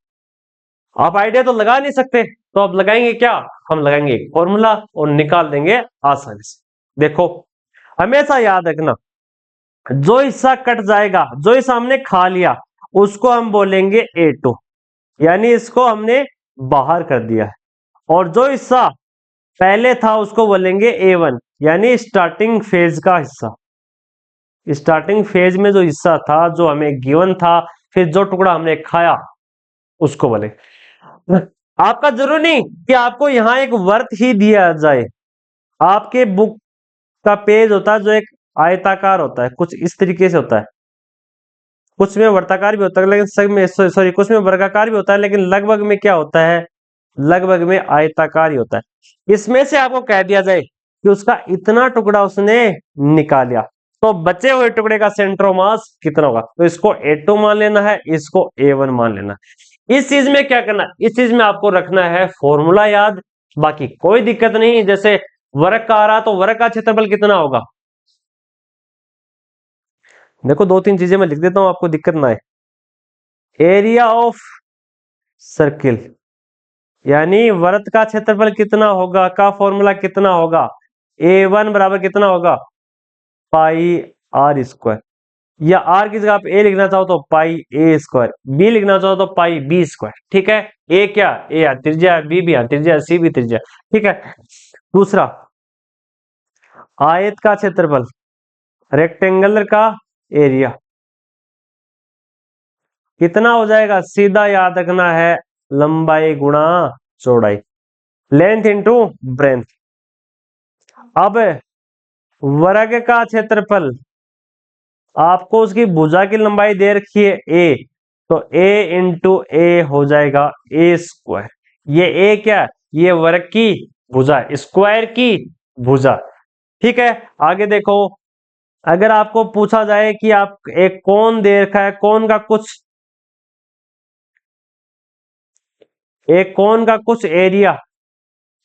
[SPEAKER 1] आप आइडिया तो लगा नहीं सकते, तो आप लगाएंगे क्या, हम लगाएंगे एक फॉर्मूला और निकाल देंगे आसानी से। देखो, हमेशा याद रखना, जो हिस्सा कट जाएगा, जो हिस्सा हमने खा लिया, उसको हम बोलेंगे A2, यानी इसको हमने बाहर कर दिया है। और जो हिस्सा पहले था उसको बोलेंगे A1, यानी स्टार्टिंग फेज का हिस्सा। स्टार्टिंग फेज में जो हिस्सा था, जो हमें गिवन था, फिर जो टुकड़ा हमने खाया, उसको बोले। आपका जरूरी नहीं कि आपको यहां एक वर्त ही दिया जाए। आपके बुक का पेज होता है जो एक आयताकार होता है, कुछ इस तरीके से होता है, कुछ में वर्ताकार भी होता है, लेकिन सब में, सॉरी, कुछ में वर्गाकार भी होता है, लेकिन लगभग में क्या होता है, लगभग में आयताकार ही होता है। इसमें से आपको कह दिया जाए कि उसका इतना टुकड़ा उसने निकाला, तो बचे हुए टुकड़े का सेंटर ऑफ मास कितना होगा, तो इसको A2 मान लेना है, इसको A1 मान लेना है। इस चीज में क्या करना है, इस चीज में आपको रखना है फॉर्मूला याद, बाकी कोई दिक्कत नहीं। जैसे वर्ग का आ रहा, तो वर्ग का क्षेत्रफल कितना होगा, देखो दो तीन चीजें मैं लिख देता हूं, आपको दिक्कत ना आए। एरिया ऑफ सर्किल, यानी वृत्त का क्षेत्रफल कितना होगा का फॉर्मूला कितना होगा, A1 बराबर कितना होगा, पाई आर स्क्वायर, या आर की जगह आप ए लिखना चाहो तो पाई ए स्क्वायर, बी लिखना चाहो तो पाई बी स्क्वायर। ठीक है, ए क्या, ए त्रिज्या, बी भी त्रिज्या, सी भी त्रिज्या। ठीक है। दूसरा, आयत का क्षेत्रफल, रेक्टेंगुलर का एरिया कितना हो जाएगा, सीधा याद रखना है, लंबाई गुणा चौड़ाई, लेंथ इंटू ब्रेंथ। अब वर्ग का क्षेत्रफल, आपको उसकी भुजा की लंबाई दे रखी है ए, तो a इंटू ए हो जाएगा ए स्क्वायर। ये ए क्या, ये वर्ग की भुजा, स्क्वायर की भुजा। ठीक है, आगे देखो, अगर आपको पूछा जाए कि आप एक कोण दे रखा है, कोण का कुछ एक कोन का कुछ एरिया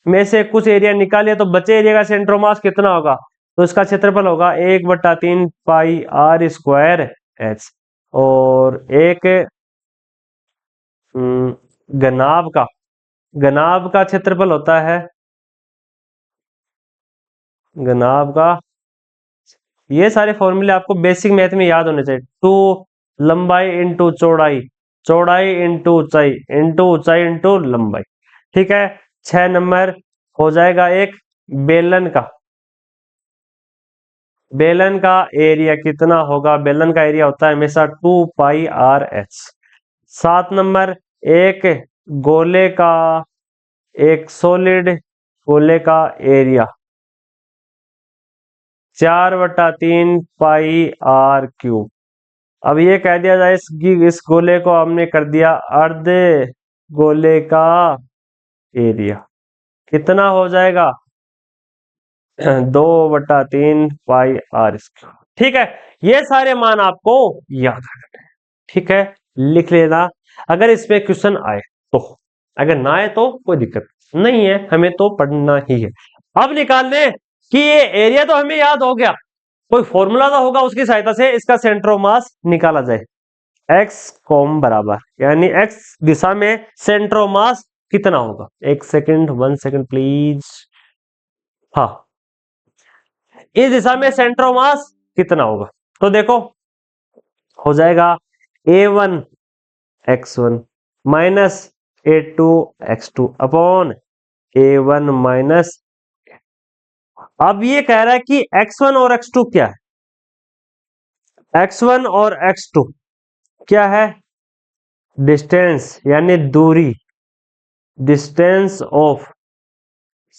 [SPEAKER 1] में से कुछ एरिया निकालिए तो बचे एरिया का सेंटर मास कितना होगा? तो इसका क्षेत्रफल होगा 1/3 पाई आर स्क्वायर एच। और एक घनाभ का क्षेत्रफल होता है, घनाभ का, ये सारे फॉर्मूले आपको बेसिक मैथ में याद होने चाहिए। टू लंबाई इंटू चौड़ाई, चौड़ाई इंटू ऊंचाई, इंटू ऊंचाई इंटू लंबाई। ठीक है। 6 नंबर हो जाएगा एक बेलन का, बेलन का एरिया कितना होगा? बेलन का एरिया होता है हमेशा 2 पाई आर एच। 7 नंबर एक गोले का, एक सॉलिड गोले का एरिया 4/3 पाई आर क्यूब। अब ये कह दिया जाए इस गोले को हमने कर दिया अर्ध गोले का एरिया, कितना हो जाएगा? 2/3 पाई आर स्क्वायर। ठीक है, ये सारे मान आपको याद रखने हैं। ठीक है, लिख लेना अगर इसमें क्वेश्चन आए तो, अगर ना आए तो कोई दिक्कत नहीं है, हमें तो पढ़ना ही है। अब निकाल लें कि ये एरिया तो हमें याद हो गया, कोई फॉर्मूला तो होगा उसकी सहायता से इसका सेंटर ऑफ मास निकाला जाए। एक्स कॉम बराबर, यानी एक्स दिशा में सेंटर ऑफ मास कितना होगा? एक सेकंड, 1 सेकंड प्लीज। हाँ, इस दिशा में सेंटर ऑफ मास कितना होगा? तो देखो हो जाएगा A1 x1 minus A2 x2 upon A1 minus. अब ये कह रहा है कि x1 और x2 क्या है? x1 और x2 क्या है? डिस्टेंस यानी दूरी, distance of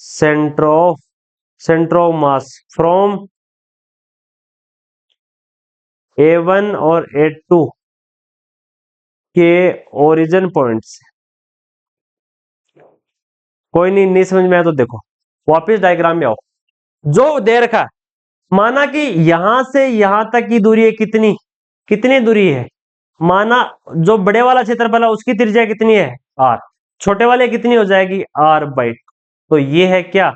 [SPEAKER 1] centre of mass from A1 और A2 के ओरिजिन पॉइंट्स। कोई नहीं समझ में आया तो देखो वापस डायग्राम में आओ। जो दे रखा है, माना कि यहां से यहां तक की दूरी है, कितनी कितनी दूरी है? माना जो बड़े वाला क्षेत्रफल है उसकी त्रिज्या कितनी है? r। छोटे वाले कितनी हो जाएगी? r/2। तो ये है क्या?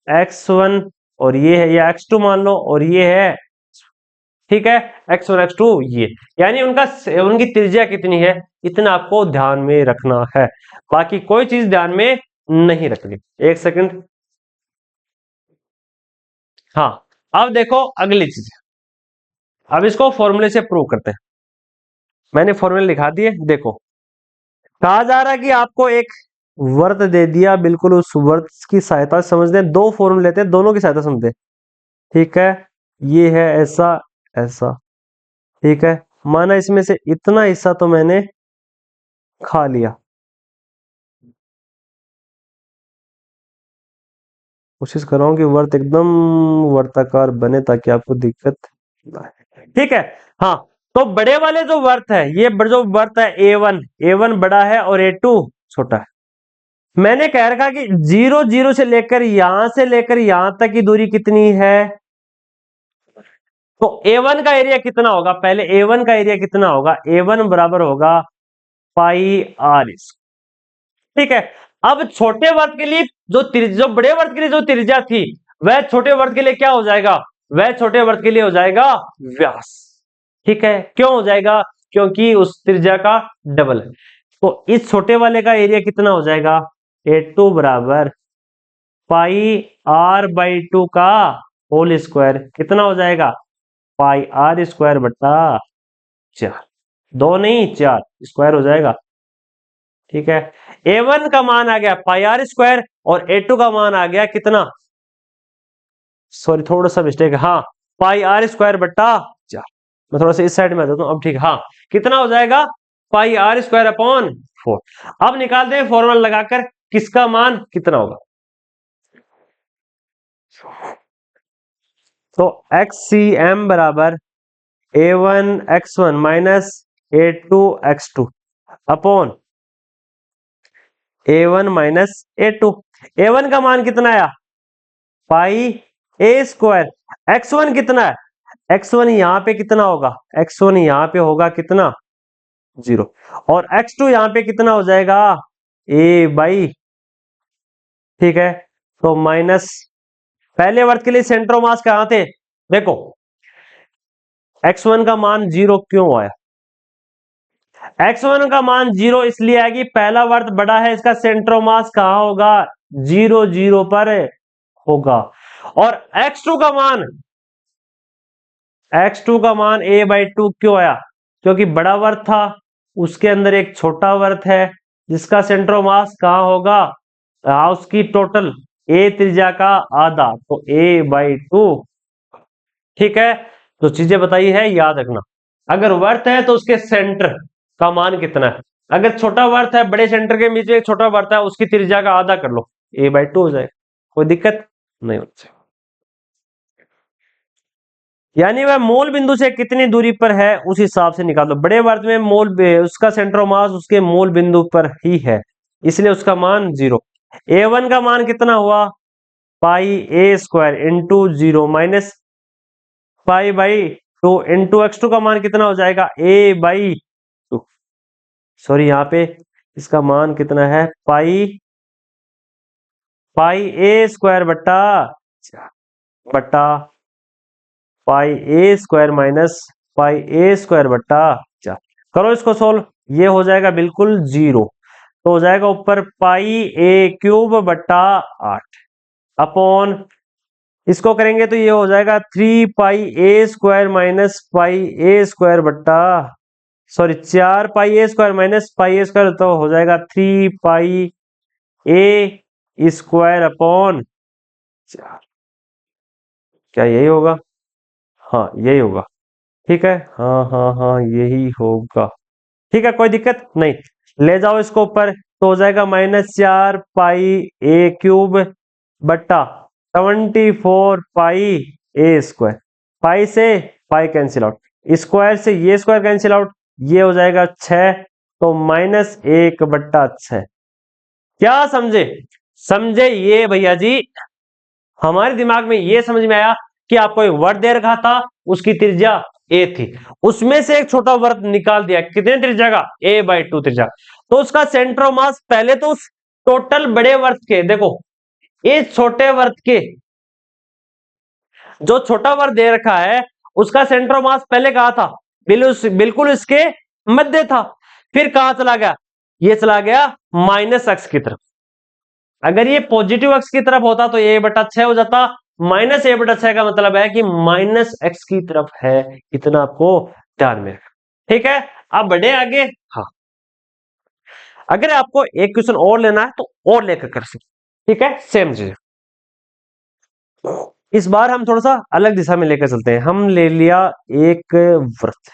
[SPEAKER 1] x1 और ये है, या x2 मान लो, और ये है, ठीक है, x1 x2 ये, यानी उनकी त्रिज्या कितनी है, इतना आपको ध्यान में रखना है, बाकी कोई चीज ध्यान में नहीं रखनी। एक सेकंड। हाँ, अब देखो अगली चीज, अब इसको फॉर्मूले से प्रूव करते हैं। मैंने फॉर्मूले लिखा दिए, देखो कहा जा रहा है कि आपको एक वर्त दे दिया, बिल्कुल उस वर्त की सहायता से समझते हैं, दो फॉर्मूले लेते हैं, दोनों की सहायता समझते हैं। ठीक है, ये है ऐसा ऐसा, ठीक है, माना इसमें से इतना हिस्सा तो मैंने खा लिया, कोशिश कर रहा हूं कि वर्त एकदम वर्ताकार बने ताकि आपको दिक्कत ना आए। ठीक है। हाँ, तो बड़े वाले जो वर्त है, ये जो वर्त है A1 बड़ा है और A2 छोटा है। मैंने कह रखा कि 0 से लेकर यहां तक की दूरी कितनी है? तो A1 का एरिया कितना होगा? पहले A1 का एरिया कितना होगा? A1 बराबर होगा पाई आर। ठीक है, अब छोटे वर्त के लिए जो बड़े वर्त के लिए जो त्रिज्या थी, वह छोटे वर्त के लिए क्या हो जाएगा? वह छोटे वर्त के लिए हो जाएगा व्यास। ठीक है, क्यों हो जाएगा? क्योंकि उस त्रिज्या का डबल है। तो इस छोटे वाले का एरिया कितना हो जाएगा? A2 बराबर पाई r/2 का होल स्क्वायर, कितना हो जाएगा? पाई आर स्क्वायर बटा 4, 2 नहीं 4 स्क्वायर हो जाएगा। ठीक है, A1 का मान आ गया पाई आर स्क्वायर और A2 का मान आ गया कितना? सॉरी थोड़ा सा मिस्टेक है, हाँ, पाई आर स्क्वायर बट्टा 4। मैं थोड़ा सा इस साइड में आ जाता हूं। अब ठीक है, हाँ, कितना हो जाएगा? पाई आर स्क्वायर अपॉन 4। अब निकाल दें फॉर्मूला लगाकर किसका मान कितना होगा। तो XCM बराबर A1 x1 minus A2 x2 upon A1 minus A2। A1 का मान कितना आया? पाई ए स्क्वायर। x1 कितना है? x1 यहां पे कितना होगा? x1 यहां पे होगा कितना? 0। और x2 यहां पे कितना हो जाएगा? ए बाई, ठीक है। तो माइनस, पहले वर्ग के लिए सेंटर ऑफ मास कहां थे, देखो x1 का मान 0 क्यों आया, x1 का मान 0 इसलिए आया कि पहला वर्ग बड़ा है, इसका सेंटर ऑफ मास कहां होगा, 0 0 पर होगा। और x2 का मान a/2 क्यों आया, क्योंकि बड़ा वर्ग था, उसके अंदर एक छोटा वर्ग है जिसका सेंटर ऑफ मास कहां होगा, उसकी टोटल a त्रिज्या का आधा, तो a/2, ठीक है। तो चीजें बताई है, याद रखना। अगर वर्त है तो उसके सेंटर का मान कितना है, अगर छोटा वर्त है, बड़े सेंटर के बीच में एक छोटा वर्त है, उसकी त्रिज्या का आधा कर लो, a/2 हो जाएगा, कोई दिक्कत नहीं होती। यानी वह मूल बिंदु से कितनी दूरी पर है उस हिसाब से निकाल दो। बड़े वर्त में उसका सेंटर ऑफ मास उसके मूल बिंदु पर ही है, इसलिए उसका मान 0। a1 का मान कितना हुआ, पाई a square into 0 minus pi by 2 into x2 का मान कितना हो जाएगा, a/2, सॉरी यहाँ पे इसका मान कितना है, पाई पाई a स्क्वायर बट्टा बट्टा पाई a square minus pi a square बट्टा 4। करो इसको सोल्व, ये हो जाएगा बिल्कुल 0, तो हो जाएगा ऊपर पाई a³ बट्टा 8 अपॉन, इसको करेंगे तो ये हो जाएगा 3 pi a square minus pi a square बट्टा, sorry 4 pi a square minus pi a square, तो हो जाएगा 3 पाई a स्क्वायर अपॉन 4। क्या यही होगा, हाँ यही होगा, ठीक है, हाँ हाँ हाँ यही होगा, ठीक है, कोई दिक्कत नहीं। ले जाओ इसको ऊपर, तो हो जाएगा -4 पाई a³ बट्टा 24 पाई a स्क्वायर, पाई से पाई कैंसिल आउट, स्क्वायर से ये स्क्वायर कैंसिल आउट, ये हो जाएगा 6, तो -1 बट्टा 6। क्या समझे, समझे ये भैया जी, हमारे दिमाग में ये समझ में आया कि आपको एक वर्ग दे रखा था, उसकी त्रिज्या a थी, उसमें से एक छोटा वर्ग निकाल दिया, कितने त्रिज्या का, a/2 त्रिज्या, तो उसका सेंटर ऑफ मास पहले तो उस टोटल बड़े वर्ग के, देखो इस छोटे वर्ग के, जो छोटा वर्ग दे रखा है उसका सेंटर ऑफ मास पहले कहा था, बिल्कुल इसके मध्य था, फिर कहां चला गया, ये चला गया -x की तरफ। अगर ये पॉजिटिव x की तरफ होता तो a/6 हो जाता, -a/6 का मतलब है कि -x की तरफ है, इतना आपको ध्यान में रखना, ठीक है। अब बढ़े आगे, हाँ अगर आपको एक क्वेश्चन और लेना है तो और लेकर कर सकते, ठीक है, सेम चीज। इस बार हम थोड़ा सा अलग दिशा में लेकर चलते हैं, हम ले लिया एक वृत्त,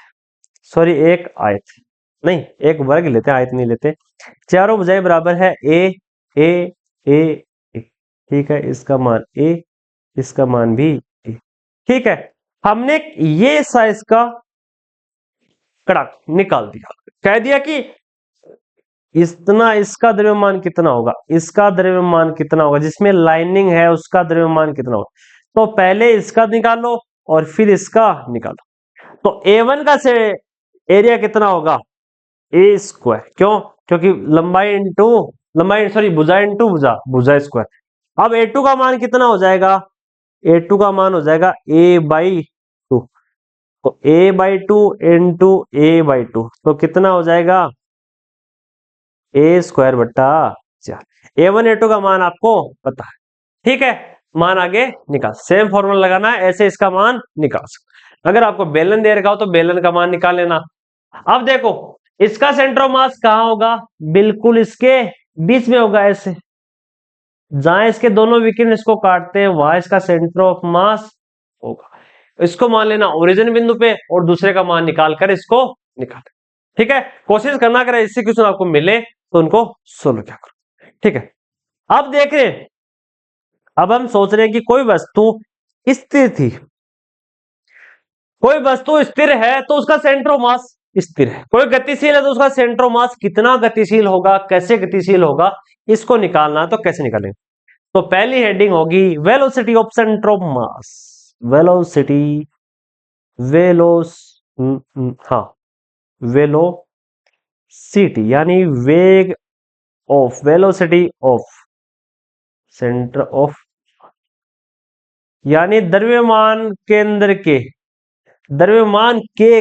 [SPEAKER 1] सॉरी एक आयत, नहीं एक वर्ग लेते हैं, आयत नहीं लेते। चारों भुजाएं बराबर है ए ए ए ए, ठीक है, इसका मान ए, इसका मान भी ए, ठीक है। हमने ये साइज का कड़ा निकाल दिया, कह दिया कि इतना, इसका द्रव्यमान कितना होगा, इसका द्रव्यमान कितना होगा, जिसमें लाइनिंग है उसका द्रव्यमान कितना होगा, तो पहले इसका निकालो और फिर इसका निकालो। तो A1 का से एरिया कितना होगा, a स्क्वायर, क्यों, क्योंकि लंबाई इंटू लंबाई, सॉरी भुजा इंटू भुजा, भुजा स्क्वायर। अब A2 का मान कितना हो जाएगा, A2 का मान हो जाएगा a/2, तो a/2 इंटू a/2, तो कितना हो जाएगा, a स्क्वायर बट्टा 4। A1 A2 का मान आपको पता है, ठीक है, मान आगे निकाल, सेम फॉर्मूला लगाना है, ऐसे इसका मान निकाल सकते। अगर आपको बेलन दे रखा हो तो बेलन का मान निकाल लेना। अब देखो इसका सेंटर ऑफ मास कहां होगा, बिल्कुल इसके बीच में होगा, ऐसे जहां इसके दोनों विकिरण इसको काटते हैं वहां इसका सेंटर ऑफ मास होगा, इसको मान लेना ओरिजिन बिंदु पे और दूसरे का मान निकाल कर इसको निकाल, ठीक है। कोशिश करना अगर इससे क्वेश्चन आपको मिले तो उनको सोल्व क्या करो, ठीक है। अब देख रहे हैं, अब हम सोच रहे हैं कि कोई वस्तु स्थिर थी, कोई वस्तु स्थिर है तो उसका सेंटर ऑफ मास स्थिर है, कोई गतिशील है तो उसका सेंटर ऑफ मास कितना गतिशील होगा, कैसे गतिशील होगा, इसको निकालना है, तो कैसे निकालेंगे। तो पहली हेडिंग होगी velocity of centre of mass, velocity, वेलोस हाँ वेलोसिटी यानी वेग of velocity of centre of, यानी द्रव्यमान के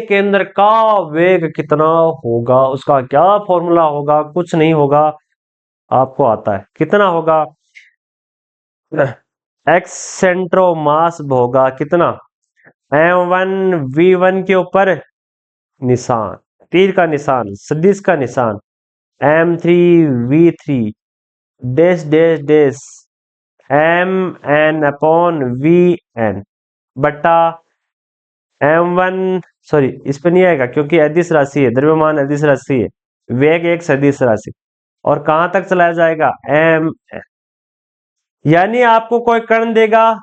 [SPEAKER 1] केंद्र का वेग कितना होगा, उसका क्या फॉर्मूला होगा, कुछ नहीं होगा, आपको आता है। कितना होगा, एक्स सेंट्रोमास होगा कितना, m1v1 के ऊपर निशान, तीर का निशान, सदिश का निशान, m3v3 dash dash dash mn upon vn बट्टा m1, सॉरी इस पे नहीं आएगा क्योंकि अदिश राशि है, द्रव्यमान अदिश राशि है, वेग एक सदिश राशि, और कहां तक चलाया जाएगा m, यानी आपको कोई कण देगा,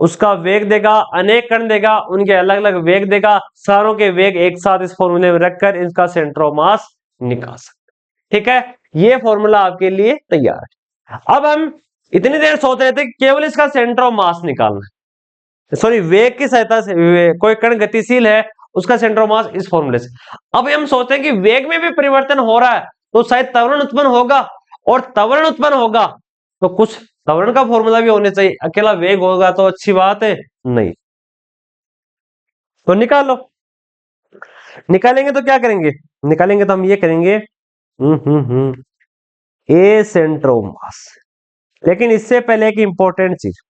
[SPEAKER 1] उसका वेग देगा, अनेक कण देगा, उनके अलग अलग वेग देगा, सारों के वेग एक साथ इस फॉर्मूले में रखकर इनका सेंटर ऑफ मास निकाल सकते। ठीक है, ये फॉर्मूला आपके लिए तैयार है। अब हम इतनी देर सोच रहे थे केवल इसका सेंटर ऑफ मास निकालना है, सॉरी वेग की सहायता से, कोई कण गतिशील है उसका सेंटर ऑफ मास इस फॉर्मूले से। अब हम सोचते हैं कि वेग में भी परिवर्तन हो रहा है तो शायद त्वरण उत्पन्न होगा, और त्वरण उत्पन्न होगा तो कुछ त्वरण का फॉर्मूला भी होना चाहिए, अकेला वेग होगा तो अच्छी बात है नहीं। तो निकालो, निकालेंगे तो क्या करेंगे, निकालेंगे तो हम ये करेंगे ए सेंटर ऑफ मास। लेकिन इससे पहले एक इंपॉर्टेंट चीज,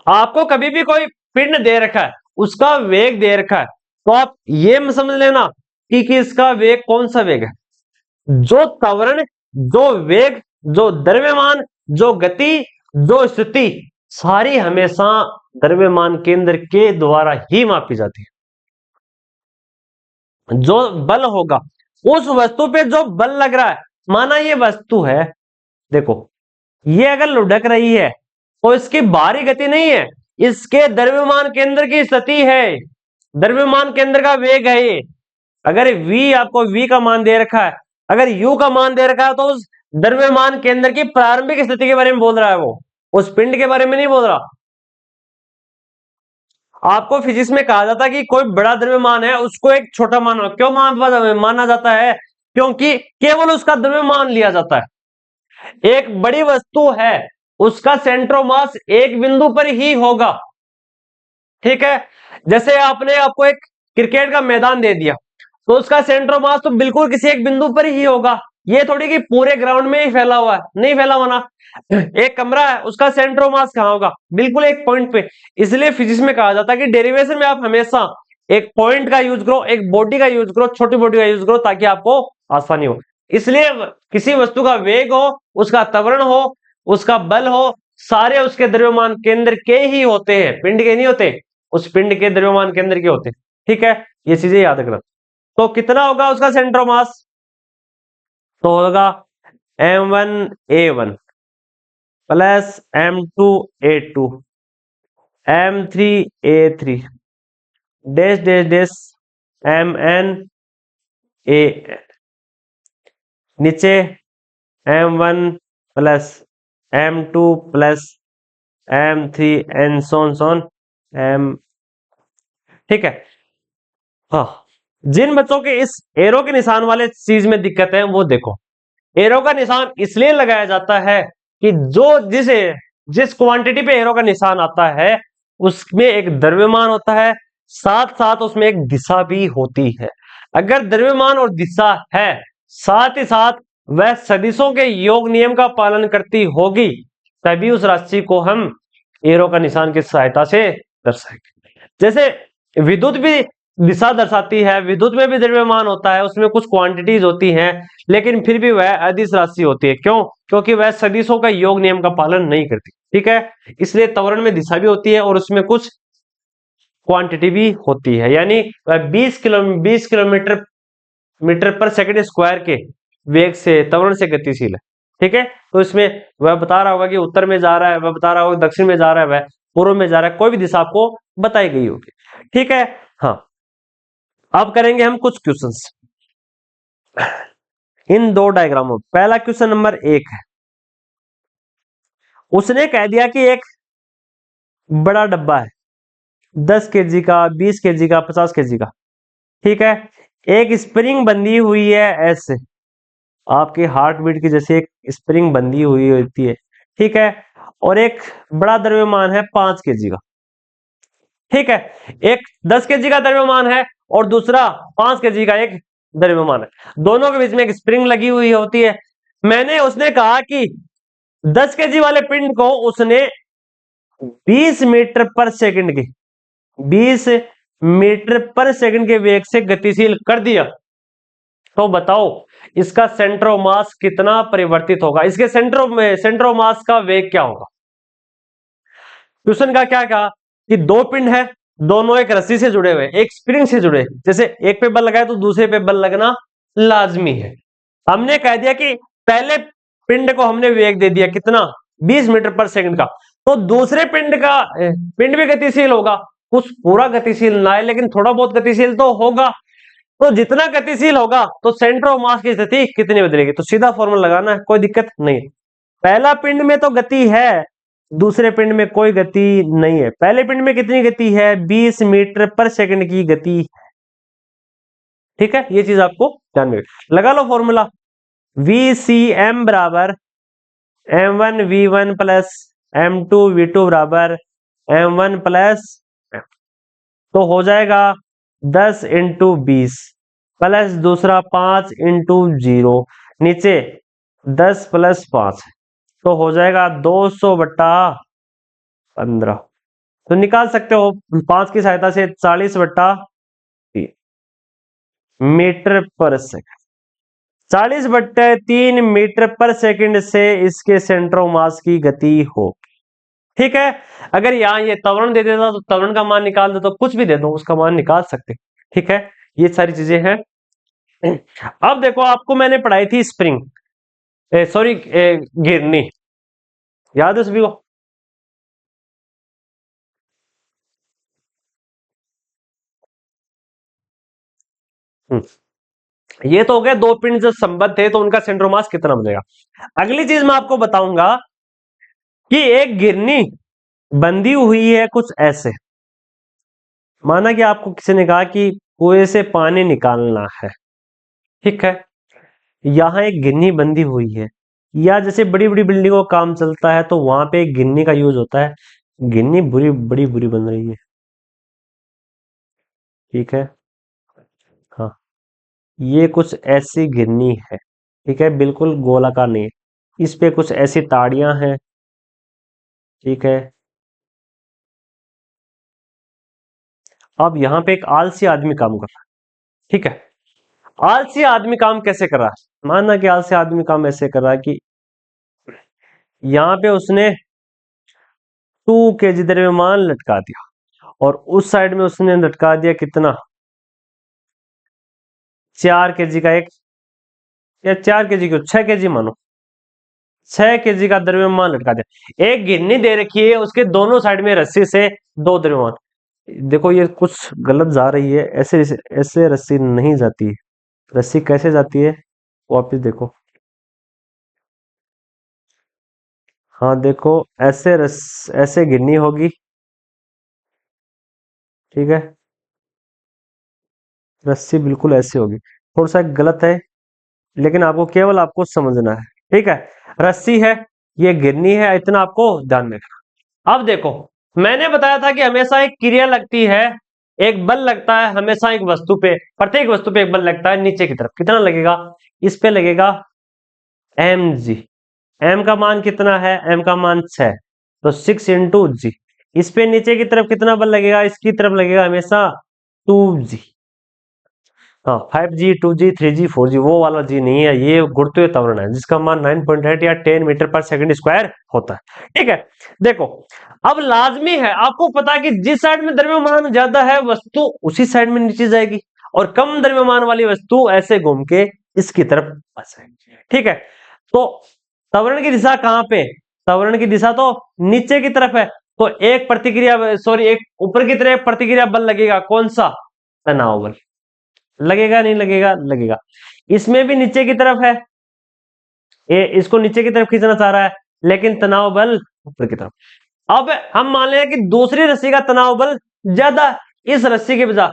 [SPEAKER 1] आपको कभी भी कोई पिंड दे रखा है, उसका वेग दे रखा है, तो आप ये समझ लेना कि इसका वेग कौन सा वेग है, जो त्वरण, जो वेग, जो द्रव्यमान, जो गति, जो स्थिति, सारी हमेशा द्रव्यमान केंद्र के द्वारा ही मापी जाती है। जो बल होगा, उस वस्तु पे जो बल लग रहा है, माना ये वस्तु है, देखो ये अगर लुढ़क रही है तो इसकी बाहरी गति नहीं है, इसके द्रव्यमान केंद्र की स्थिति है, द्रव्यमान केंद्र का वेग है ये। अगर v, आपको v का मान दे रखा है, अगर u का मान दे रखा है, तो उस द्रव्यमान केंद्र की प्रारंभिक स्थिति के बारे में बोल रहा है, वो उस पिंड के बारे में नहीं बोल रहा। आपको फिजिक्स में कहा जाता है कि कोई बड़ा द्रव्यमान है उसको एक छोटा माना, क्यों माना जाता है, क्योंकि केवल उसका द्रव्यमान लिया जाता है। एक बड़ी वस्तु है, उसका सेंटर ऑफ मास एक बिंदु पर ही होगा। ठीक है, जैसे आपने आपको एक क्रिकेट का मैदान दे दिया, तो उसका सेंटर ऑफ मास तो बिल्कुल किसी एक बिंदु पर ही होगा, ये थोड़ी कि पूरे ग्राउंड में ही फैला हुआ है, नहीं फैला हुआ ना। एक कमरा है, उसका सेंटर ऑफ मास कहां होगा, बिल्कुल एक पॉइंट पे। इसलिए फिजिक्स में कहा जाता है कि डेरिवेशन में आप हमेशा एक पॉइंट का यूज करो, एक बॉडी का यूज करो, छोटी बॉडी का यूज करो, ताकि आपको आसानी हो। इसलिए किसी वस्तु का वेग हो, उसका त्वरण हो, उसका बल हो, सारे उसके द्रव्यमान केंद्र के ही होते हैं, पिंड के नहीं होते, उस पिंड के द्रव्यमान केंद्र के होते हैं। ठीक है, ये चीजें याद रखना। तो कितना होगा उसका सेंटर ऑफ मास, तो होगा m1a1 plus m2a2 m3a3 dash dash dash mn a, नीचे m1 plus m2 plus m3 N सोन m। ठीक है, हाँ, जिन बच्चों के इस एरो के निशान वाले चीज में दिक्कत है वो देखो, एरो का निशान इसलिए लगाया जाता है कि जिस क्वांटिटी पे एरो का निशान आता है उसमें एक द्रव्यमान होता है, साथ साथ उसमें एक दिशा भी होती है। अगर द्रव्यमान और दिशा है, साथ ही साथ वह सदिशों के योग नियम का पालन करती होगी, तभी उस राशि को हम एरो का निशान की सहायता से दर्शाएंगे। जैसे विद्युत भी दिशा दर्शाती है, विद्युत में भी द्रव्यमान होता है, उसमें कुछ क्वांटिटीज होती हैं, लेकिन फिर भी वह अदिश राशि होती है। क्यों? क्योंकि वह सदिशों का योग नियम का पालन नहीं करती। ठीक है, इसलिए त्वरण में दिशा भी होती है और उसमें कुछ क्वांटिटी भी होती है, यानी वह 20 किलोमीटर मीटर पर सेकंड स्क्वायर के वेग से, त्वरण से गतिशील है। ठीक है, तो इसमें वह बता रहा होगा कि उत्तर में जा रहा है, वह बता रहा होगा दक्षिण में जा रहा है, वह पूर्व में जा रहा है, कोई भी दिशा आपको बताई गई होगी। ठीक है, हाँ, अब करेंगे हम कुछ क्वेश्चंस इन दो डायग्रामों। पहला क्वेश्चन नंबर 1 है, उसने कह दिया कि एक बड़ा डब्बा है 10 केजी का, 20 केजी का, 50 केजी का। ठीक है, एक स्प्रिंग बंधी हुई है ऐसे, आपके हार्ट बीट की जैसे एक स्प्रिंग बंधी हुई होती है, ठीक है, और एक बड़ा द्रव्यमान है 5 kg का, ठीक है, एक 10 kg का द्रव्यमान है और दूसरा 5 kg का एक द्रव्यमान है, दोनों के बीच में एक स्प्रिंग लगी हुई होती है। मैंने उसने कहा कि 10 kg वाले पिंड को उसने 20 मीटर पर सेकंड की 20 मीटर पर सेकंड के वेग से गतिशील कर दिया, तो बताओ इसका सेंटर ऑफ मास कितना परिवर्तित होगा, इसके सेंटर ऑफ मास का वेग क्या होगा। क्वेश्चन का क्या कहा कि दो पिंड है, दोनों एक रस्सी से जुड़े हुए, एक स्प्रिंग से जुड़े, जैसे एक पे बल लगाए तो दूसरे पे बल लगना लाजमी है। हमने कह दिया कि पहले पिंड को हमने वेग दे दिया कितना, 20 मीटर पर सेकंड का, तो दूसरे पिंड भी गतिशील होगा, कुछ पूरा गतिशील ना है लेकिन थोड़ा बहुत गतिशील तो होगा, तो जितना गतिशील होगा तो सेंटर ऑफ मास की स्थिति कितनी बदलेगी, तो सीधा फॉर्मूला लगाना है, कोई दिक्कत नहीं। पहला पिंड में तो गति है, दूसरे पिंड में कोई गति नहीं है। पहले पिंड में कितनी गति है, 20 मीटर पर सेकंड की गति, ठीक है, ये चीज आपको ध्यान में लगा लो फॉर्मूला। VCM बराबर M1V1 प्लस M2V2 बराबर M1 प्लस, तो हो जाएगा 10 इंटू 20 प्लस दूसरा 5 इंटू 0, नीचे 10 प्लस 5, तो हो जाएगा 200/15, तो निकाल सकते हो 5 की सहायता से 40/3 मीटर पर सेकंड, 40/3 मीटर पर सेकंड से इसके सेंटर ऑफ मास की गति हो, ठीक है। अगर यहाँ ये त्वरण दे देता तो त्वरण का मान निकाल दो, तो कुछ भी दे दो उसका मान निकाल सकते, ठीक है, ये सारी चीजें हैं। अब देखो आपको मैंने पढ़ाई थी स्प्रिंग, सॉरी गिरनी, याद है सभी को। ये तो हो गया दो पिंड जो संबद्ध थे तो उनका सेंटर ऑफ मास कितना बनेगा। अगली चीज मैं आपको बताऊंगा कि एक गिरनी बंधी हुई है कुछ ऐसे, माना कि आपको किसी ने कहा कि कुएं से पानी निकालना है, ठीक है, यहाँ एक गिन्नी बंधी हुई है, या जैसे बड़ी बड़ी बिल्डिंगों का काम चलता है तो वहां पे एक गिन्नी का यूज होता है, गिन्नी बुरी बड़ी बुरी बन रही है, ठीक है, हाँ, ये कुछ ऐसी गिन्नी है, ठीक है, बिल्कुल गोलाकार नहीं है, इस पे कुछ ऐसी ताड़ियां हैं, ठीक है। अब यहाँ पे एक आलसी आदमी काम कर रहा है, ठीक है, आलसी आदमी काम कैसे कर रहा है, माना कि आलसी आदमी काम ऐसे कर रहा है कि यहाँ पे उसने 2 kg द्रव्यमान लटका दिया और उस साइड में उसने लटका दिया कितना, 4 kg का एक, या 4 kg क्यों, 6 kg मानो, 6 kg का द्रव्यमान लटका दिया, एक गिन्नी दे रखी है उसके दोनों साइड में रस्सी से दो द्रव्यमान, देखो ये कुछ गलत जा रही है, ऐसे ऐसे रस्सी नहीं जाती है, रस्सी कैसे जाती है वापिस देखो, हाँ देखो, ऐसे गिन्नी होगी, ठीक है, रस्सी बिल्कुल ऐसी होगी, थोड़ा सा गलत है लेकिन आपको केवल आपको समझना है, ठीक है, रस्सी है, ये गिरनी है, इतना आपको ध्यान में रखना। अब देखो मैंने बताया था कि हमेशा एक क्रिया लगती है, एक बल लगता है हमेशा एक वस्तु पे, प्रत्येक वस्तु पे एक बल लगता है नीचे की तरफ, कितना लगेगा, इस पे लगेगा mg, m का मान कितना है, m का मान 6, तो 6 इंटू जी, इस पे नीचे की तरफ कितना बल लगेगा, इसकी तरफ लगेगा हमेशा 2g, हाँ 5G 2G 3G 4G, वो वाला जी नहीं है, ये गुरुत्वीय त्वरण है जिसका मान 9.8 या 10 मीटर पर सेकंड स्क्वायर होता है, ठीक है। देखो अब लाजमी है, आपको पता है कि जिस साइड में द्रव्यमान ज्यादा है वस्तु उसी साइड में नीचे जाएगी, और कम द्रव्यमान वाली वस्तु ऐसे घूम के इसकी तरफ फंस जाएगी, ठीक है। तो त्वरण की दिशा कहाँ पे, त्वरण की दिशा तो नीचे की तरफ है, तो एक प्रतिक्रिया सॉरी एक ऊपर की तरफ प्रतिक्रिया बल लगेगा, कौन सा, तनाव बल, लगेगा नहीं लगेगा, लगेगा, इसमें भी नीचे की तरफ है, ये इसको नीचे की तरफ खींचना चाह रहा है लेकिन तनाव बल ऊपर की तरफ। अब हम मान लें कि दूसरी रस्सी का तनाव बल ज्यादा, इस रस्सी के बजाय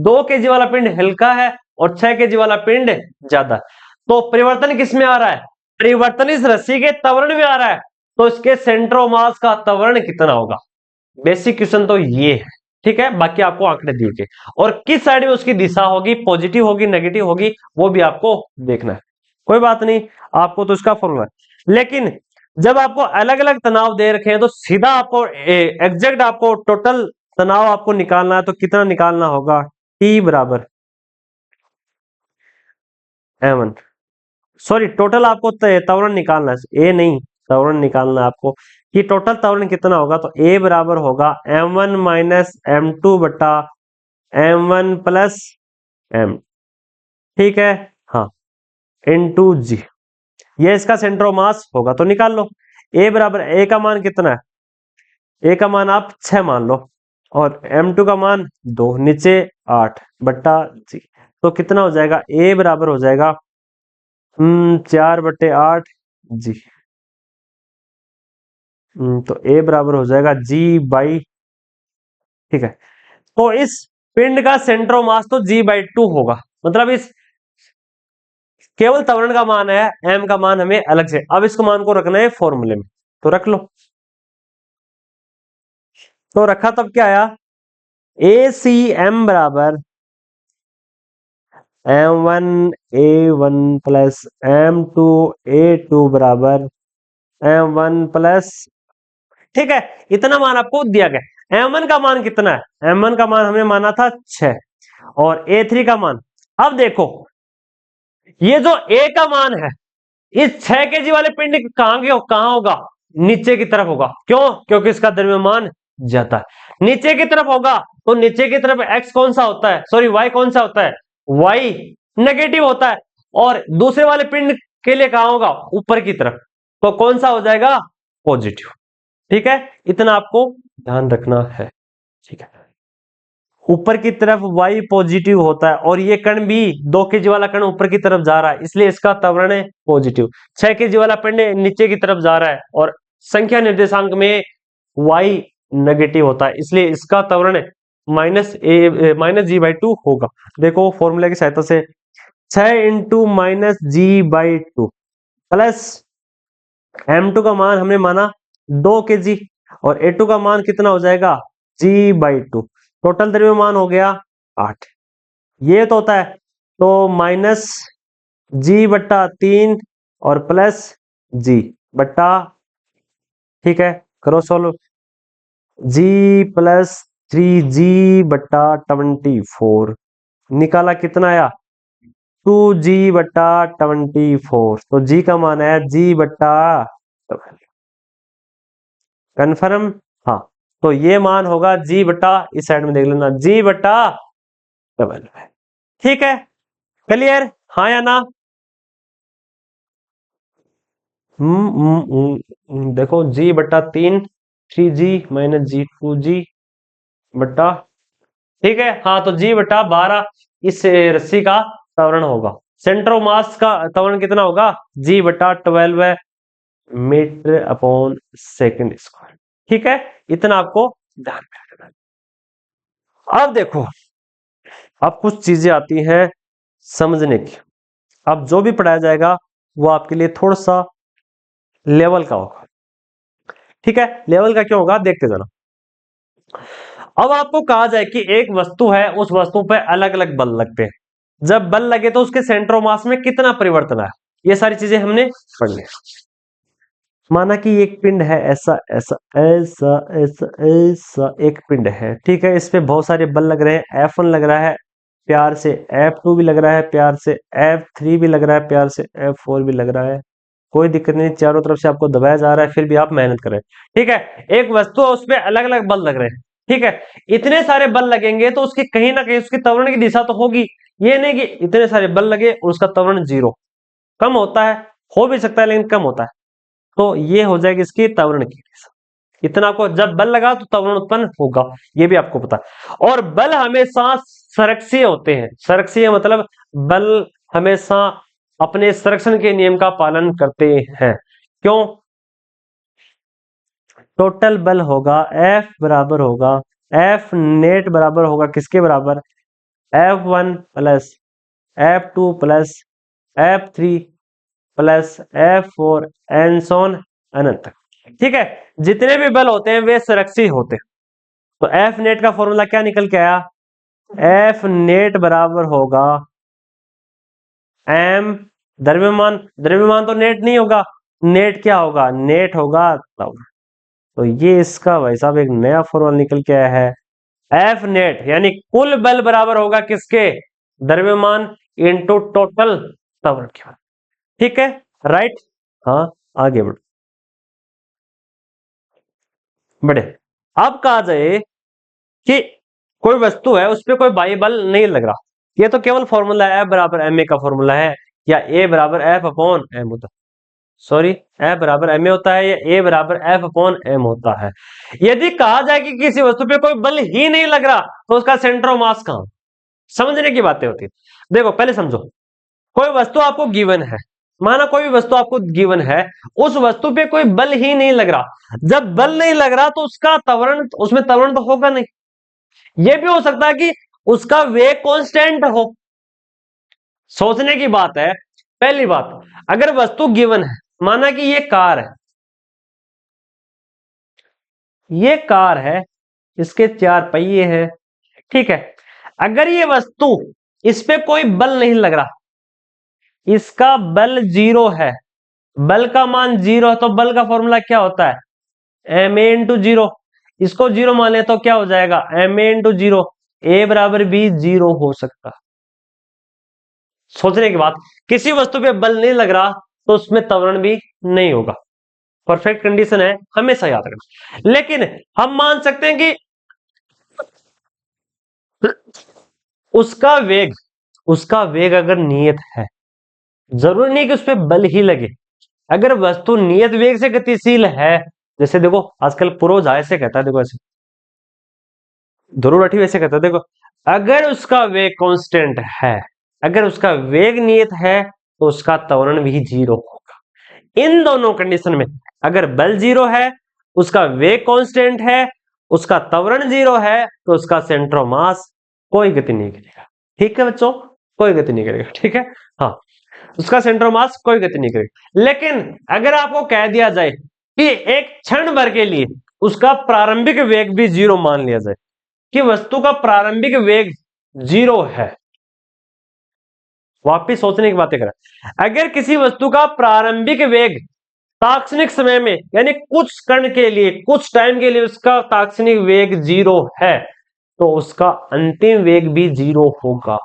[SPEAKER 1] 2 kg वाला पिंड हल्का है और 6 kg वाला पिंड ज्यादा है। तो परिवर्तन किस में आ रहा है? परिवर्तन इस रस्सी के त्वरण में आ रहा है, तो इसके सेंटर ऑफ मास का त्वरण कितना होगा? बेसिक क्वेश्चन तो ये है, ठीक है। बाकी आपको आंकड़े दिए गए और किस साइड में उसकी दिशा होगी, पॉजिटिव होगी नेगेटिव होगी, वो भी आपको देखना है। कोई बात नहीं, आपको तो इसका फॉर्मूला है। लेकिन जब आपको अलग अलग तनाव दे रखे हैं तो सीधा आपको एग्जैक्ट आपको टोटल तनाव आपको निकालना है, तो कितना निकालना होगा? T बराबर M1, सॉरी टोटल आपको त्वरण निकालना है, ए नहीं त्वरण निकालना है आपको कि टोटल त्वरण कितना होगा। तो ए बराबर होगा M1 माइनस M2 बटा M1 प्लस M, ठीक है, हाँ, इनटू जी। ये इसका सेंटर ऑफ मास होगा, तो निकाल लो। ए बराबर, ए का मान कितना है? ए का मान आप 6 मान लो और M2 का मान 2, नीचे 8 बट्टा जी। तो कितना हो जाएगा? ए बराबर हो जाएगा 4/8 जी। तो ए बराबर हो जाएगा जी बाई, ठीक है। तो इस पिंड का सेंटर ऑफ मास तो G/2 होगा, मतलब इस केवल त्वरण का मान है, m का मान हमें अलग से, अब इसको मान को रखना है फॉर्मूले में, तो रख लो। तो रखा तब क्या आया? ACM बराबर M1 A1 plus M2 A2 बराबर M1 प्लस, ठीक है। इतना मान आपको दिया गया। M1 का मान कितना है? M1 का मान हमने माना था 6 और A3 का मान, अब देखो ये जो A का मान है इस 6 kg वाले पिंड कहां होगा? नीचे की तरफ होगा। क्यों? क्योंकि इसका द्रव्यमान ज्यादा है, नीचे की तरफ होगा। तो नीचे की तरफ x कौन सा होता है, सॉरी y कौन सा होता है? y नेगेटिव होता है। और दूसरे वाले पिंड के लिए कहां होगा? ऊपर की तरफ, तो कौन सा हो जाएगा? पॉजिटिव, ठीक है। इतना आपको ध्यान रखना है, ठीक है। ऊपर की तरफ y पॉजिटिव होता है और ये कण भी 2 kg वाला कण ऊपर की तरफ जा रहा है, इसलिए इसका त्वरण है पॉजिटिव। 6 kg वाला पिंड नीचे की तरफ जा रहा है और संख्या निर्देशांक में y नेगेटिव होता है, इसलिए इसका त्वरण -G/2 होगा। देखो फॉर्मूला की सहायता से 6 इंटू -G/2 प्लस M2 का मान हमने माना 2 kg और A2 का मान कितना हो जाएगा? G/2, टोटल द्रव्यमान हो गया 8। ये तो होता है, तो -G/3 और प्लस G बट्टा, ठीक है, करो सोल्व। G प्लस 3G/24 निकाला, कितना आया? 2G/24। तो G का मान है G/, कन्फर्म, हाँ। तो ये मान होगा इस साइड में देख लेना, G/12, ठीक है। क्लियर, हाँ या ना? देखो G/3 3G minus G 2G बट्टा, ठीक है, हाँ। तो G/12 इस रस्सी का त्वरण होगा। सेंटर ऑफ मास का त्वरण कितना होगा? G/12 metre upon second square, ठीक है। इतना आपको ध्यान में रखना है। अब देखो, अब कुछ चीजें आती हैं समझने की। अब जो भी पढ़ाया जाएगा वो आपके लिए थोड़ा सा लेवल का होगा, ठीक है। लेवल का क्यों होगा, देखते जाना। अब आपको कहा जाए कि एक वस्तु है, उस वस्तु पे अलग अलग बल लगते हैं, जब बल लगे तो उसके सेंटर ऑफ मास में कितना परिवर्तन है, ये सारी चीजें हमने पढ़ ली। माना कि एक पिंड है, ऐसा ऐसा ऐसा ऐसा ऐसा एक पिंड है, ठीक है। इस पे बहुत सारे बल लग रहे हैं, F1 लग रहा है प्यार से, F2 भी लग रहा है प्यार से, F3 भी लग रहा है प्यार से, F4 भी लग रहा है। कोई दिक्कत नहीं, चारों तरफ से आपको दबाया जा रहा है, फिर भी आप मेहनत करें, ठीक है। एक वस्तु है, उस पर अलग अलग बल लग रहे हैं, ठीक है। इतने सारे बल लगेंगे तो उसकी कहीं ना कहीं उसकी त्वरण की दिशा तो होगी। ये नहीं कि इतने सारे बल लगे और उसका त्वरण 0, कम होता है, हो भी सकता है लेकिन कम होता है। तो ये हो जाएगी इसकी त्वरण की दिशा। इतना आपको, जब बल लगा तो त्वरण उत्पन्न होगा, ये भी आपको पता है। और बल हमेशा संरक्षीय होते हैं, संरक्षीय मतलब बल हमेशा अपने संरक्षण के नियम का पालन करते हैं। क्यों? टोटल बल होगा F बराबर होगा, F नेट बराबर होगा किसके बराबर? F1 plus F2 plus F3 plus F4 and so on अनंत तक। ठीक है, जितने भी बल होते हैं वे संरक्षित होते हैं। तो F नेट का फॉर्मूला क्या निकल के आया? F नेट बराबर होगा M द्रव्यमान, द्रव्यमान तो नेट नहीं होगा, नेट क्या होगा? नेट होगा तब। तो ये इसका भाई साहब एक नया फॉर्मूला निकल के आया है, F नेट यानी कुल बल बराबर होगा किसके? द्रव्यमान इनटू टोटल त्वरण के। ठीक है, राइट। हाँ, आगे बढ़े। अब कहा जाए कि कोई वस्तु है उस पर कोई बाह्य बल नहीं लग रहा, ये तो केवल फॉर्मूला F बराबर एम ए का फॉर्मूला है, या A बराबर F अपॉन एम होता, सॉरी F बराबर एम ए होता है, या A बराबर F अपॉन एम होता है। यदि कहा जाए कि किसी वस्तु पे कोई बल ही नहीं लग रहा तो उसका सेंटर ऑफ मास कहां? समझने की बातें होती है। देखो पहले समझो, कोई वस्तु आपको गिवन है, माना कोई भी वस्तु आपको गिवन है, उस वस्तु पे कोई बल ही नहीं लग रहा। जब बल नहीं लग रहा तो उसका त्वरण, उसमें त्वरण तो होगा नहीं। यह भी हो सकता है कि उसका वेग कांस्टेंट हो। सोचने की बात है। पहली बात, अगर वस्तु गिवन है, माना कि ये कार है, ये कार है, इसके चार पहिए हैं, ठीक है। अगर ये वस्तु, इस पे कोई बल नहीं लग रहा, इसका बल जीरो है, बल का मान जीरो है, तो बल का फॉर्मूला क्या होता है? M A into zero. इसको जीरो मान ले तो क्या हो जाएगा? M A into zero. A बराबर भी जीरो हो सकता। सोचने की बात, किसी वस्तु पे बल नहीं लग रहा तो उसमें त्वरण भी नहीं होगा। परफेक्ट कंडीशन है, हमेशा याद रखना। लेकिन हम मान सकते हैं कि उसका वेग, उसका वेग अगर नियत है, जरूरी नहीं कि उस पर बल ही लगे। अगर वस्तु नियत वेग से गतिशील है, जैसे देखो आजकल पुरोज ऐसे कहता है, देखो ऐसे ध्रुव राठी वैसे कहता है, देखो अगर उसका वेग कांस्टेंट है, अगर उसका वेग नियत है तो उसका त्वरण भी जीरो होगा। इन दोनों कंडीशन में, अगर बल जीरो है, उसका वेग कांस्टेंट है, उसका त्वरण जीरो है, तो उसका सेंटर ऑफ मास कोई गति नहीं करेगा। ठीक है बच्चों, कोई गति नहीं करेगा। ठीक है, हाँ, उसका सेंटर ऑफ मास कोई गति नहीं करेगा। लेकिन अगर आपको कह दिया जाए कि एक क्षण भर के लिए उसका प्रारंभिक वेग भी जीरो मान लिया जाए, कि वस्तु का प्रारंभिक वेग जीरो है, वापिस सोचने की बातें करें। अगर किसी वस्तु का प्रारंभिक वेग तात्क्षणिक समय में, यानी कुछ कण के लिए, कुछ टाइम के लिए उसका तात्क्षणिक वेग जीरो है, तो उसका अंतिम वेग भी जीरो होगा।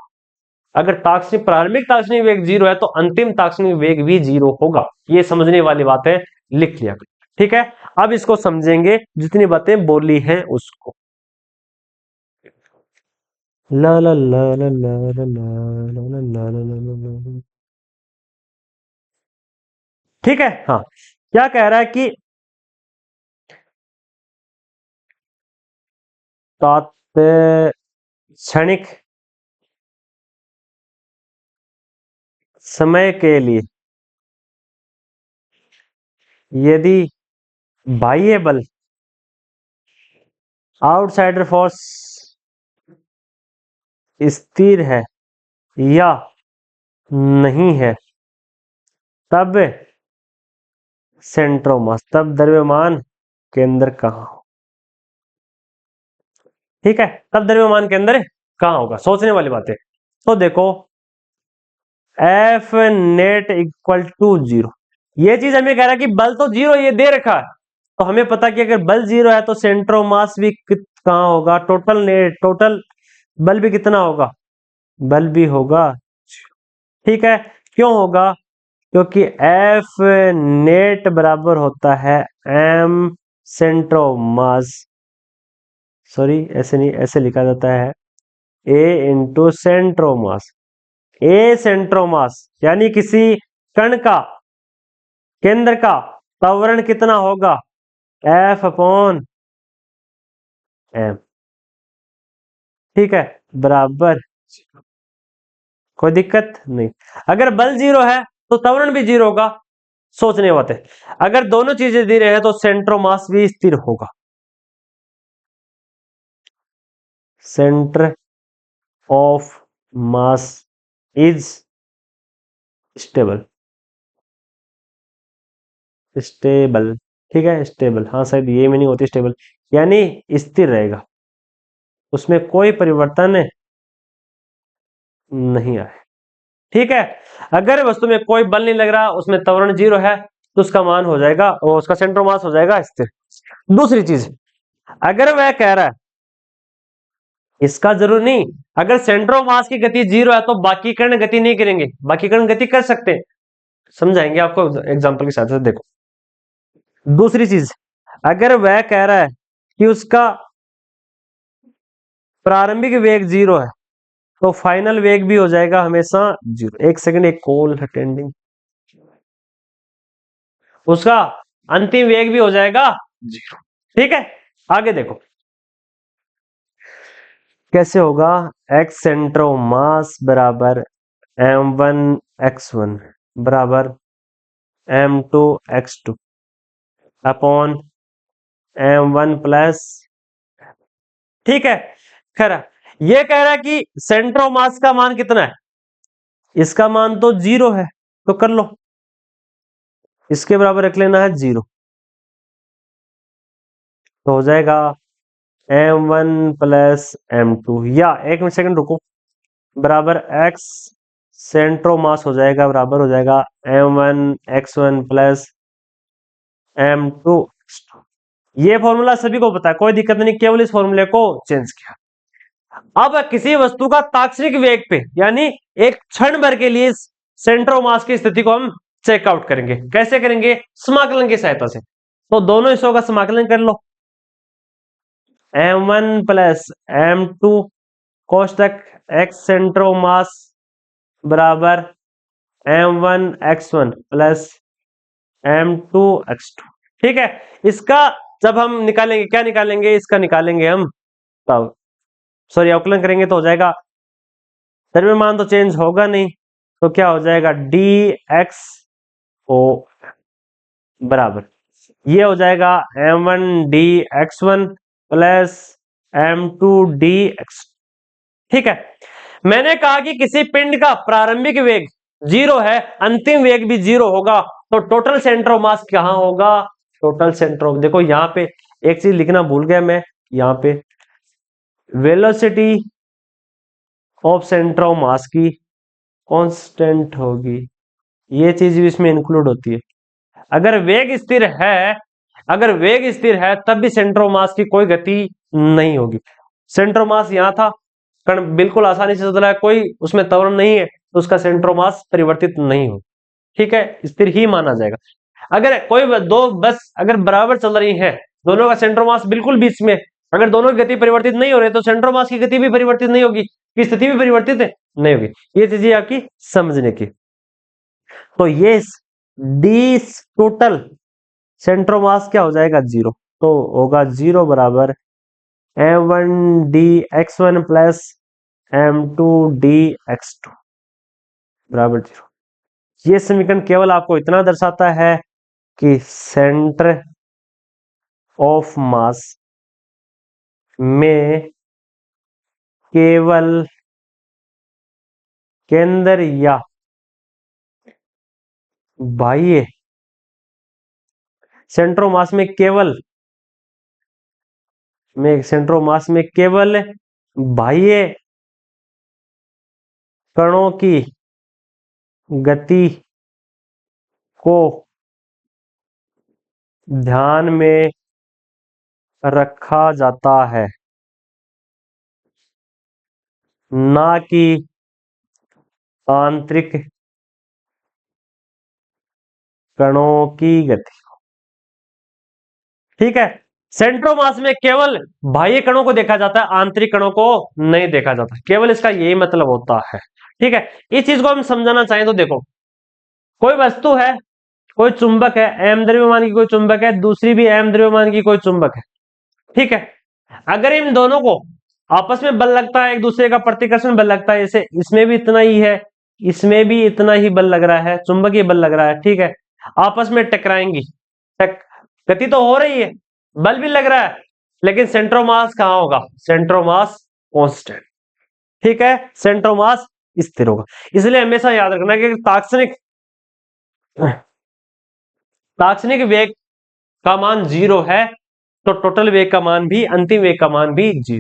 [SPEAKER 1] अगर तात्क्षणिक, प्रारंभिक तात्क्षणिक वेग जीरो है तो अंतिम तात्क्षणिक वेग भी जीरो होगा। ये समझने वाली बात है, लिख लिया। ठीक है, अब इसको समझेंगे, जितनी बातें बोली हैं उसको। ला ला ला ला ला ला ला ला ला ला। ठीक है, हाँ, क्या कह रहा है कि तात्क्षणिक समय के लिए यदि बाह्य बल, आउटसाइडर फोर्स स्थिर है या नहीं है, तब सेंटर ऑफ मास, तब द्रव्यमान केंद्र कहां हो? ठीक है, तब द्रव्यमान केंद्र कहां होगा? सोचने वाली बात है। तो देखो, F net equal to zero, ये चीज हमें कह रहा है कि बल तो जीरो ये दे रखा है, तो हमें पता कि अगर बल जीरो है तो सेंटर ऑफ मास भी कहां होगा? टोटल नेट, टोटल बल भी कितना होगा? बल भी होगा। ठीक है, क्यों होगा? क्योंकि एफ नेट बराबर होता है M centre of mass, sorry ऐसे नहीं, ऐसे लिखा जाता है A into centre of mass. A centre of mass यानी किसी कण का, केंद्र का त्वरण कितना होगा? F upon M. ठीक है, बराबर, कोई दिक्कत नहीं। अगर बल जीरो है तो त्वरण भी जीरो होगा। सोचने बात है, अगर दोनों चीजें दे रहे हैं तो सेंटर ऑफ मास भी स्थिर होगा। Centre of mass is stable, stable, ठीक है, स्टेबल, हाँ शायद ये मीनिंग होती है स्टेबल, यानी स्थिर रहेगा, उसमें कोई परिवर्तन नहीं आए, ठीक है। अगर वस्तु में कोई बल नहीं लग रहा, उसमें त्वरण जीरो है, तो उसका मान हो जाएगा, और उसका सेंट्रो मास हो जाएगा स्थिर। दूसरी चीज, अगर वह कह रहा है, इसका जरूर नहीं, अगर सेंट्रो मास की गति जीरो है तो बाकी कण गति नहीं करेंगे, बाकी कण गति कर सकते हैं, समझाएंगे आपको एग्जांपल के साथ साथ। देखो दूसरी चीज, अगर वह कह रहा है कि उसका प्रारंभिक वेग जीरो है, तो फाइनल वेग भी हो जाएगा हमेशा जीरो। एक सेकंड, एक कॉल अटेंडिंग, उसका अंतिम वेग भी हो जाएगा जीरो, ठीक है। आगे देखो कैसे होगा, एक्स सेंट्रो मास बराबर m1 x1 बराबर m2 x2 upon m1 plus, ठीक है। खैर ये कह रहा है कि सेंट्रो मास का मान कितना है, इसका मान तो जीरो है, तो कर लो, इसके बराबर रख लेना है जीरो, तो हो जाएगा m1 प्लस m2, या एक सेकंड रुको, बराबर x सेंट्रो मास हो जाएगा, बराबर हो जाएगा m1 x1 प्लस m2। ये फॉर्मूला सभी को पता है, कोई दिक्कत नहीं, केवल इस फॉर्मूले को चेंज किया। अब किसी वस्तु का तात्क्षणिक वेग पे, यानी एक क्षण भर के लिए सेंट्रो मास की स्थिति को हम चेकआउट करेंगे। कैसे करेंगे, समाकलन की सहायता से। तो दोनों हिस्सों का समाकलन कर लो, m1 प्लस m2 कोष्टक x सेंट्रो मास बराबर m1 x1 plus m2 x2, ठीक है। इसका जब हम निकालेंगे, क्या निकालेंगे, इसका निकालेंगे हम, तब सॉरी अवकलन करेंगे तो हो जाएगा, द्रव्यमान तो चेंज होगा नहीं, तो क्या हो जाएगा डी एक्स ओ बराबर, ये हो जाएगा m1 D x1 plus m2 D x, ठीक है। मैंने कहा कि किसी पिंड का प्रारंभिक वेग जीरो है, अंतिम वेग भी जीरो होगा, तो टोटल सेंटर ऑफ मास कहां होगा, टोटल सेंटर ऑफ, देखो यहां पे एक चीज लिखना भूल गया मैं, यहां पे वेलोसिटी ऑफ सेंटर ऑफ मास की कांस्टेंट होगी, ये चीज भी इसमें इंक्लूड होती है। अगर वेग स्थिर है, अगर वेग स्थिर है तब भी सेंटर ऑफ मास की कोई गति नहीं होगी। सेंटर ऑफ मास यहां था, कण बिल्कुल आसानी से चल रहा है, कोई उसमें त्वरण नहीं है, तो उसका सेंटर ऑफ मास परिवर्तित नहीं हो, ठीक है, स्थिर ही माना जाएगा। अगर कोई दो बस अगर बराबर चल रही है, दोनों का सेंटर ऑफ मास बिल्कुल बीच में, अगर दोनों की गति परिवर्तित नहीं हो रही, तो सेंटर ऑफ मास की गति भी परिवर्तित नहीं होगी, की स्थिति भी परिवर्तित है नहीं होगी। ये चीजें आपकी समझने की। तो ये डी टोटल सेंटर ऑफ मास क्या हो जाएगा जीरो, तो होगा जीरो बराबर m1 D x1 plus m2 D x2 बराबर जीरो। ये समीकरण केवल आपको इतना दर्शाता है कि सेंटर ऑफ मास में केवल केंद्र या बाह्य, सेंटर ऑफ मास में केवल बाह्य कणों की गति को ध्यान में रखा जाता है, ना कि आंतरिक कणों की गति, ठीक है। सेंटर ऑफ मास में केवल बाह्य कणों को देखा जाता है, आंतरिक कणों को नहीं देखा जाता, केवल इसका यही मतलब होता है, ठीक है। इस चीज को हम समझाना चाहें तो देखो, कोई वस्तु है, कोई चुंबक है, m द्रव्यमान की कोई चुंबक है, दूसरी भी m द्रव्यमान की कोई चुंबक है, ठीक है। अगर इन दोनों को आपस में बल लगता है, एक दूसरे का प्रतिकर्षण बल लगता है, जैसे इसमें भी इतना ही है, इसमें भी इतना ही बल लग रहा है, चुंबकीय बल लग रहा है, ठीक है, आपस में टकराएंगी, गति तो हो रही है, बल भी लग रहा है, लेकिन सेंटर ऑफ मास कहां होगा, सेंटर ऑफ मास कांस्टेंट, ठीक है, सेंटर ऑफ मास स्थिर होगा। इसलिए हमेशा याद रखना कि तात्क्षणिक वेग का मान 0 है तो टोटल वेग का मान भी, अंतिम वेग का मान भी 0।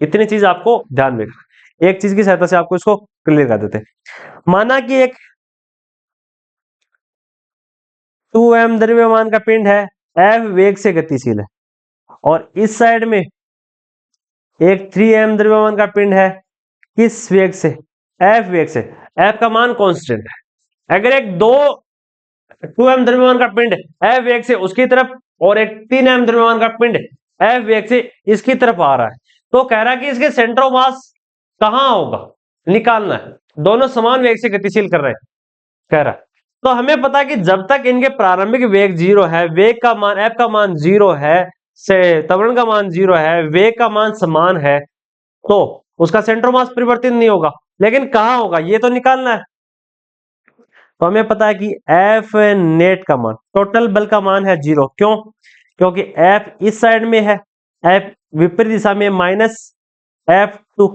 [SPEAKER 1] इतनी चीज आपको ध्यान में रखना। एक चीज की सहायता से आपको इसको क्लियर कर देते हैं। माना कि एक 2m द्रव्यमान का पिंड है, f वेग से गतिशील है, और इस साइड में एक 3m द्रव्यमान का पिंड है, किस वेग से? f वेग से। f का मान कांस्टेंट है। अगर एक 2m द्रव्यमान का पिंड f वेग से उसकी तरफ और एक 3m द्रव्यमान का पिंड f वेग से इसकी तरफ आ रहा है, तो कह रहा है कि इसके सेंटर ऑफ मास कहां होगा, निकालना है। दोनों समान वेग से गतिशील कर रहे हैं कह रहा है। तो हमें पता है कि जब तक इनके प्रारंभिक वेग 0 है, वेग का मान f का मान 0 है, से त्वरण का मान 0 है, वेग का मान समान है, तो उसका सेंटर मास परिवर्तित नहीं होगा। लेकिन कहां होगा ये तो निकालना है। तो हमें पता है कि F नेट का मान, टोटल बल का मान है 0। क्यों? क्योंकि F इस साइड में है, F विपरीत दिशा में माइनस F2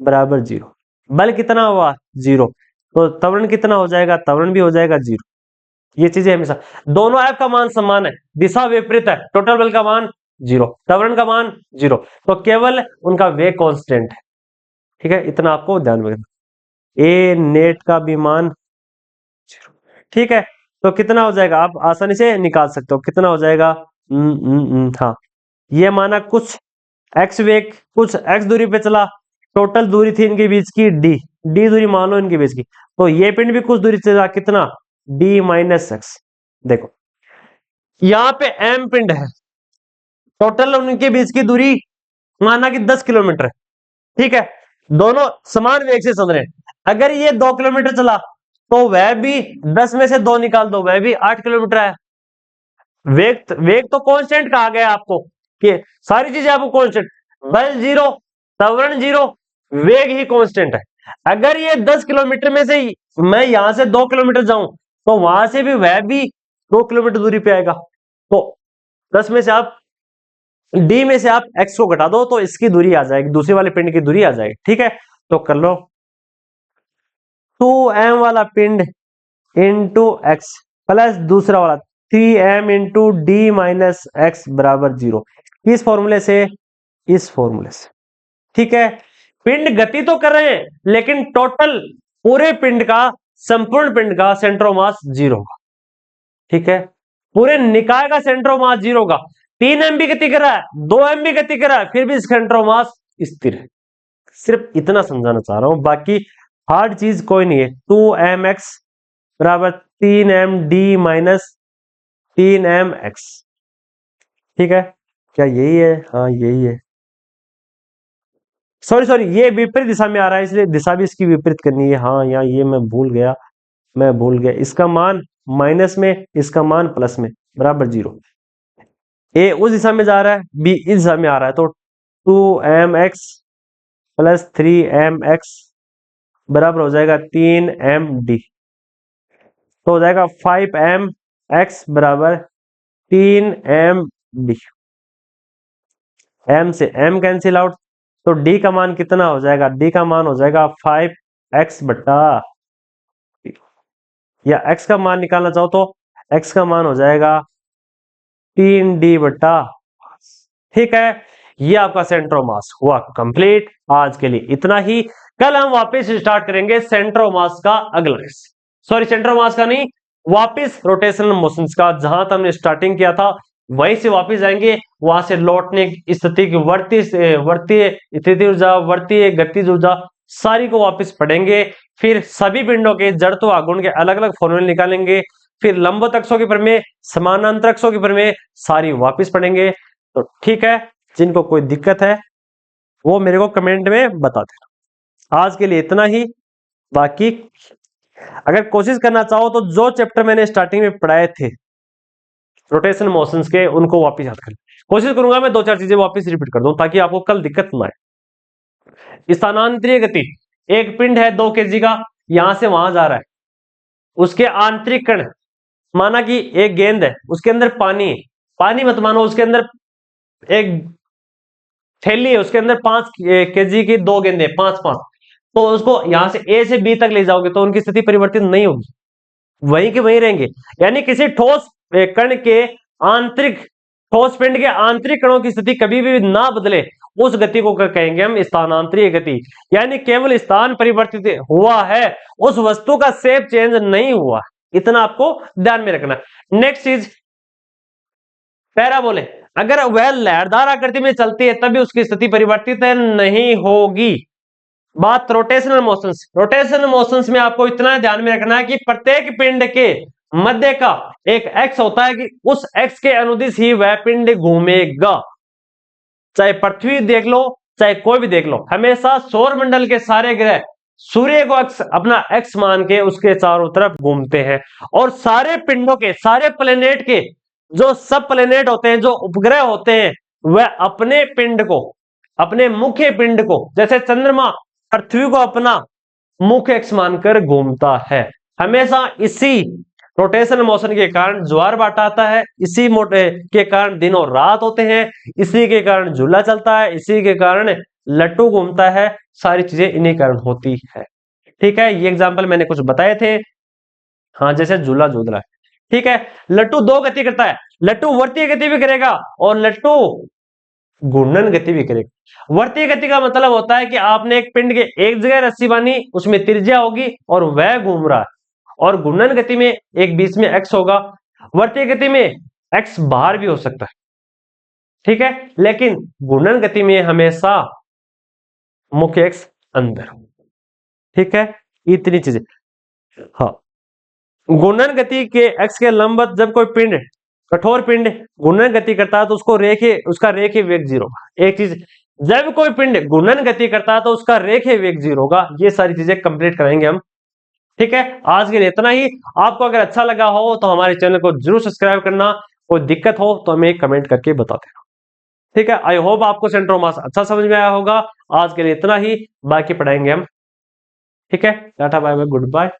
[SPEAKER 1] बराबर 0। बल कितना हुआ? 0। तो त्वरण कितना हो जाएगा? त्वरण भी हो जाएगा 0। ये चीजें हमेशा, दोनों F का मान समान है, दिशा विपरीत है, टोटल बल का मान 0, त्वरण का मान 0, तो केवल उनका वेग कांस्टेंट है। ठीक है, इतना आपको ध्यान में रखना। ए नेट का भी मान 0। ठीक है, तो कितना हो जाएगा आप आसानी से निकाल सकते हो। कितना हो जाएगा? हाँ, ये माना कुछ x वेग कुछ x दूरी पे चला, टोटल दूरी थी इनके बीच की d दूरी मान लो इनके बीच की, तो ये पिंड भी कुछ दूरी चला, कितना? d minus x. देखो यहाँ पे m पिंड है, टोटल उनके बीच की दूरी माना कि 10 किलोमीटर है। ठीक है, दोनों समान वेग से चल रहे हैं। अगर ये 2 किलोमीटर चला तो वह भी 10 में से 2 निकाल दो, वह भी 8 किलोमीटर है। वेग वेग तो कांस्टेंट कहा गया आपको, कि सारी चीजें आपको कांस्टेंट, बल 0, त्वरण 0, वेग ही कांस्टेंट है। अगर ये 10 किलोमीटर में से मैं यहां से 2 किलोमीटर जाऊं तो वहां से भी वह भी 2 किलोमीटर दूरी पे आएगा। तो 10 में से आप डी में से आप एक्स को घटा दो तो इसकी दूरी आ जाएगी, दूसरे वाले पिंड की दूरी आ जाएगी। ठीक है, तो कर लो 2m वाला पिंड इंटू एक्स प्लस दूसरा वाला 3m into D minus x बराबर 0। किस फॉर्मूले से? इस फॉर्मूले से। ठीक है, पिंड गति तो कर रहे हैं लेकिन टोटल पूरे पिंड का, संपूर्ण पिंड का सेंटर ऑफ मास 0 होगा। ठीक है, पूरे निकाय का सेंटर ऑफ मास 0 होगा। 3m भी गति कर रहा है, 2m भी गति कर रहा है, फिर भी सेंटर ऑफ मास स्थिर है। सिर्फ इतना समझाना चाह रहा हूं, बाकी हार्ड चीज कोई नहीं है। 2mx बराबर 3md माइनस 3mx। ठीक है, क्या यही है? हाँ यही है। सॉरी सॉरी, ये विपरीत दिशा में आ रहा है इसलिए दिशा भी इसकी विपरीत करनी है। हाँ यहाँ ये मैं भूल गया, इसका मान माइनस में, इसका मान प्लस में, बराबर 0। ए उस दिशा में जा रहा है, बी इस दिशा में आ रहा है, तो 2mx प्लस 3mx बराबर हो जाएगा 3md। तो हो जाएगा 5mx बराबर 3md। m से m कैंसिल आउट, तो d का मान कितना हो जाएगा? d का मान हो जाएगा 5x बट्टा, या x का मान निकालना चाहो तो x का मान हो जाएगा 3d बट्टा। ठीक है, ये आपका सेंटर ऑफ मास हुआ कंप्लीट। आज के लिए इतना ही। कल हम वापस स्टार्ट करेंगे सेंटर ऑफ मास का अगला, सॉरी सेंटर ऑफ मास का नहीं, वापस रोटेशनल मोशंस का। जहां तक हमने स्टार्टिंग किया था वहीं से वापस जाएंगे, वहां से लौटने की स्थिति की वर्ती स्थिति ऊर्जा, वर्ती गतिज ऊर्जा, सारी को वापस पढ़ेंगे। फिर सभी पिंडों के जड़त्व आघूर्ण के अलग अलग फॉर्मूले निकालेंगे। फिर लंबवत अक्षों के प्रमेय, समानांतर अक्षों के प्रमेय सारी वापस पढ़ेंगे। तो ठीक है, जिनको कोई दिक्कत है वो मेरे को कमेंट में बता देना। आज के लिए इतना ही। बाकी अगर कोशिश करना चाहो तो जो चैप्टर मैंने स्टार्टिंग में पढ़ाए थे रोटेशन मोशंस के, उनको वापस याद कर कोशिश करूंगा मैं 2-4 चीजें वापस रिपीट कर दूं ताकि आपको कल दिक्कत ना आए। स्थानांतरीय गति, एक पिंड है 2 kg का, यहां से वहां जा रहा है, उसके आंतरिक कण, माना कि एक गेंद है उसके अंदर पानी है, पानी मत मानो, उसके अंदर एक थैली है, उसके अंदर 5 kg की 2 गेंदे, 5-5, तो उसको यहां से ए से बी तक ले जाओगे तो उनकी स्थिति परिवर्तित नहीं होगी, वहीं के वहीं रहेंगे। यानी किसी ठोस कण के आंतरिक, ठोस पिंड के आंतरिक कणों की स्थिति कभी भी ना बदले, उस गति को कहेंगे हम स्थानांतरीय गति। यानी केवल स्थान परिवर्तित हुआ है, उस वस्तु का शेप चेंज नहीं हुआ, इतना आपको ध्यान में रखना। नेक्स्ट चीज पैराबोले, अगर वह लहरदार आकृति में चलती है तभी उसकी स्थिति परिवर्तित नहीं होगी। बात रोटेशनल मोशंस, रोटेशनल मोशंस में आपको इतना ध्यान में रखना है कि प्रत्येक पिंड के मध्य का एक एक्स होता है कि उस एक्स के अनुदिश ही वह पिंड घूमेगा। चाहे पृथ्वी देख लो, चाहे कोई भी देख लो, हमेशा सौर मंडल के सारे ग्रह सूर्य को अपना एक्स मान के उसके चारों तरफ घूमते हैं। और सारे पिंडों के, सारे प्लेनेट के जो सब प्लेनेट होते हैं, जो उपग्रह होते हैं, वह अपने पिंड को, अपने मुख्य पिंड को, जैसे चंद्रमा पृथ्वी को अपना मुख्य एक्स मानकर घूमता है। हमेशा इसी रोटेशन मोशन के कारण ज्वार भाटा आता है, इसी मोटे के कारण दिन और रात होते हैं, इसी के कारण झूला चलता है, इसी के कारण लट्टू घूमता है, सारी चीजें इन्हीं कारण होती है। ठीक है, ये एग्जाम्पल मैंने कुछ बताए थे। हाँ, जैसे झूला झूल रहा है, ठीक है। लट्टू दो गति करता है, लट्टू वर्तीय गति भी करेगा और लट्टू घूर्णन गति भी करेगा। वर्तीय गति का मतलब होता है कि आपने एक पिंड के एक जगह रस्सी बांधी, उसमें त्रिज्या होगी और वह घूम रहा है। और घूर्णन गति में एक बीच में एक्स होगा। वर्तीय गति में एक्स बाहर भी हो सकता है, ठीक है, लेकिन घूर्णन गति में हमेशा मुख्य एक्स अंदर, ठीक है। इतनी चीजें। हाँ, घूर्णन गति के एक्स के लंबवत जब कोई पिंड, कठोर पिंड घूर्णन गति करता है तो उसको उसका रेखीय वेग 0 होगा। एक चीज, जब कोई पिंड घूर्णन गति करता है तो उसका रेखीय वेग 0 होगा। ये सारी चीजें कंप्लीट कराएंगे हम, ठीक है। आज के लिए इतना ही। आपको अगर अच्छा लगा हो तो हमारे चैनल को जरूर सब्सक्राइब करना, कोई दिक्कत हो तो हमें कमेंट करके बता देना, ठीक है। आई होप आपको सेंट्रोमास अच्छा समझ में आया होगा। आज के लिए इतना ही, बाकी पढ़ाएंगे हम, ठीक है। Tata bye bye, good bye.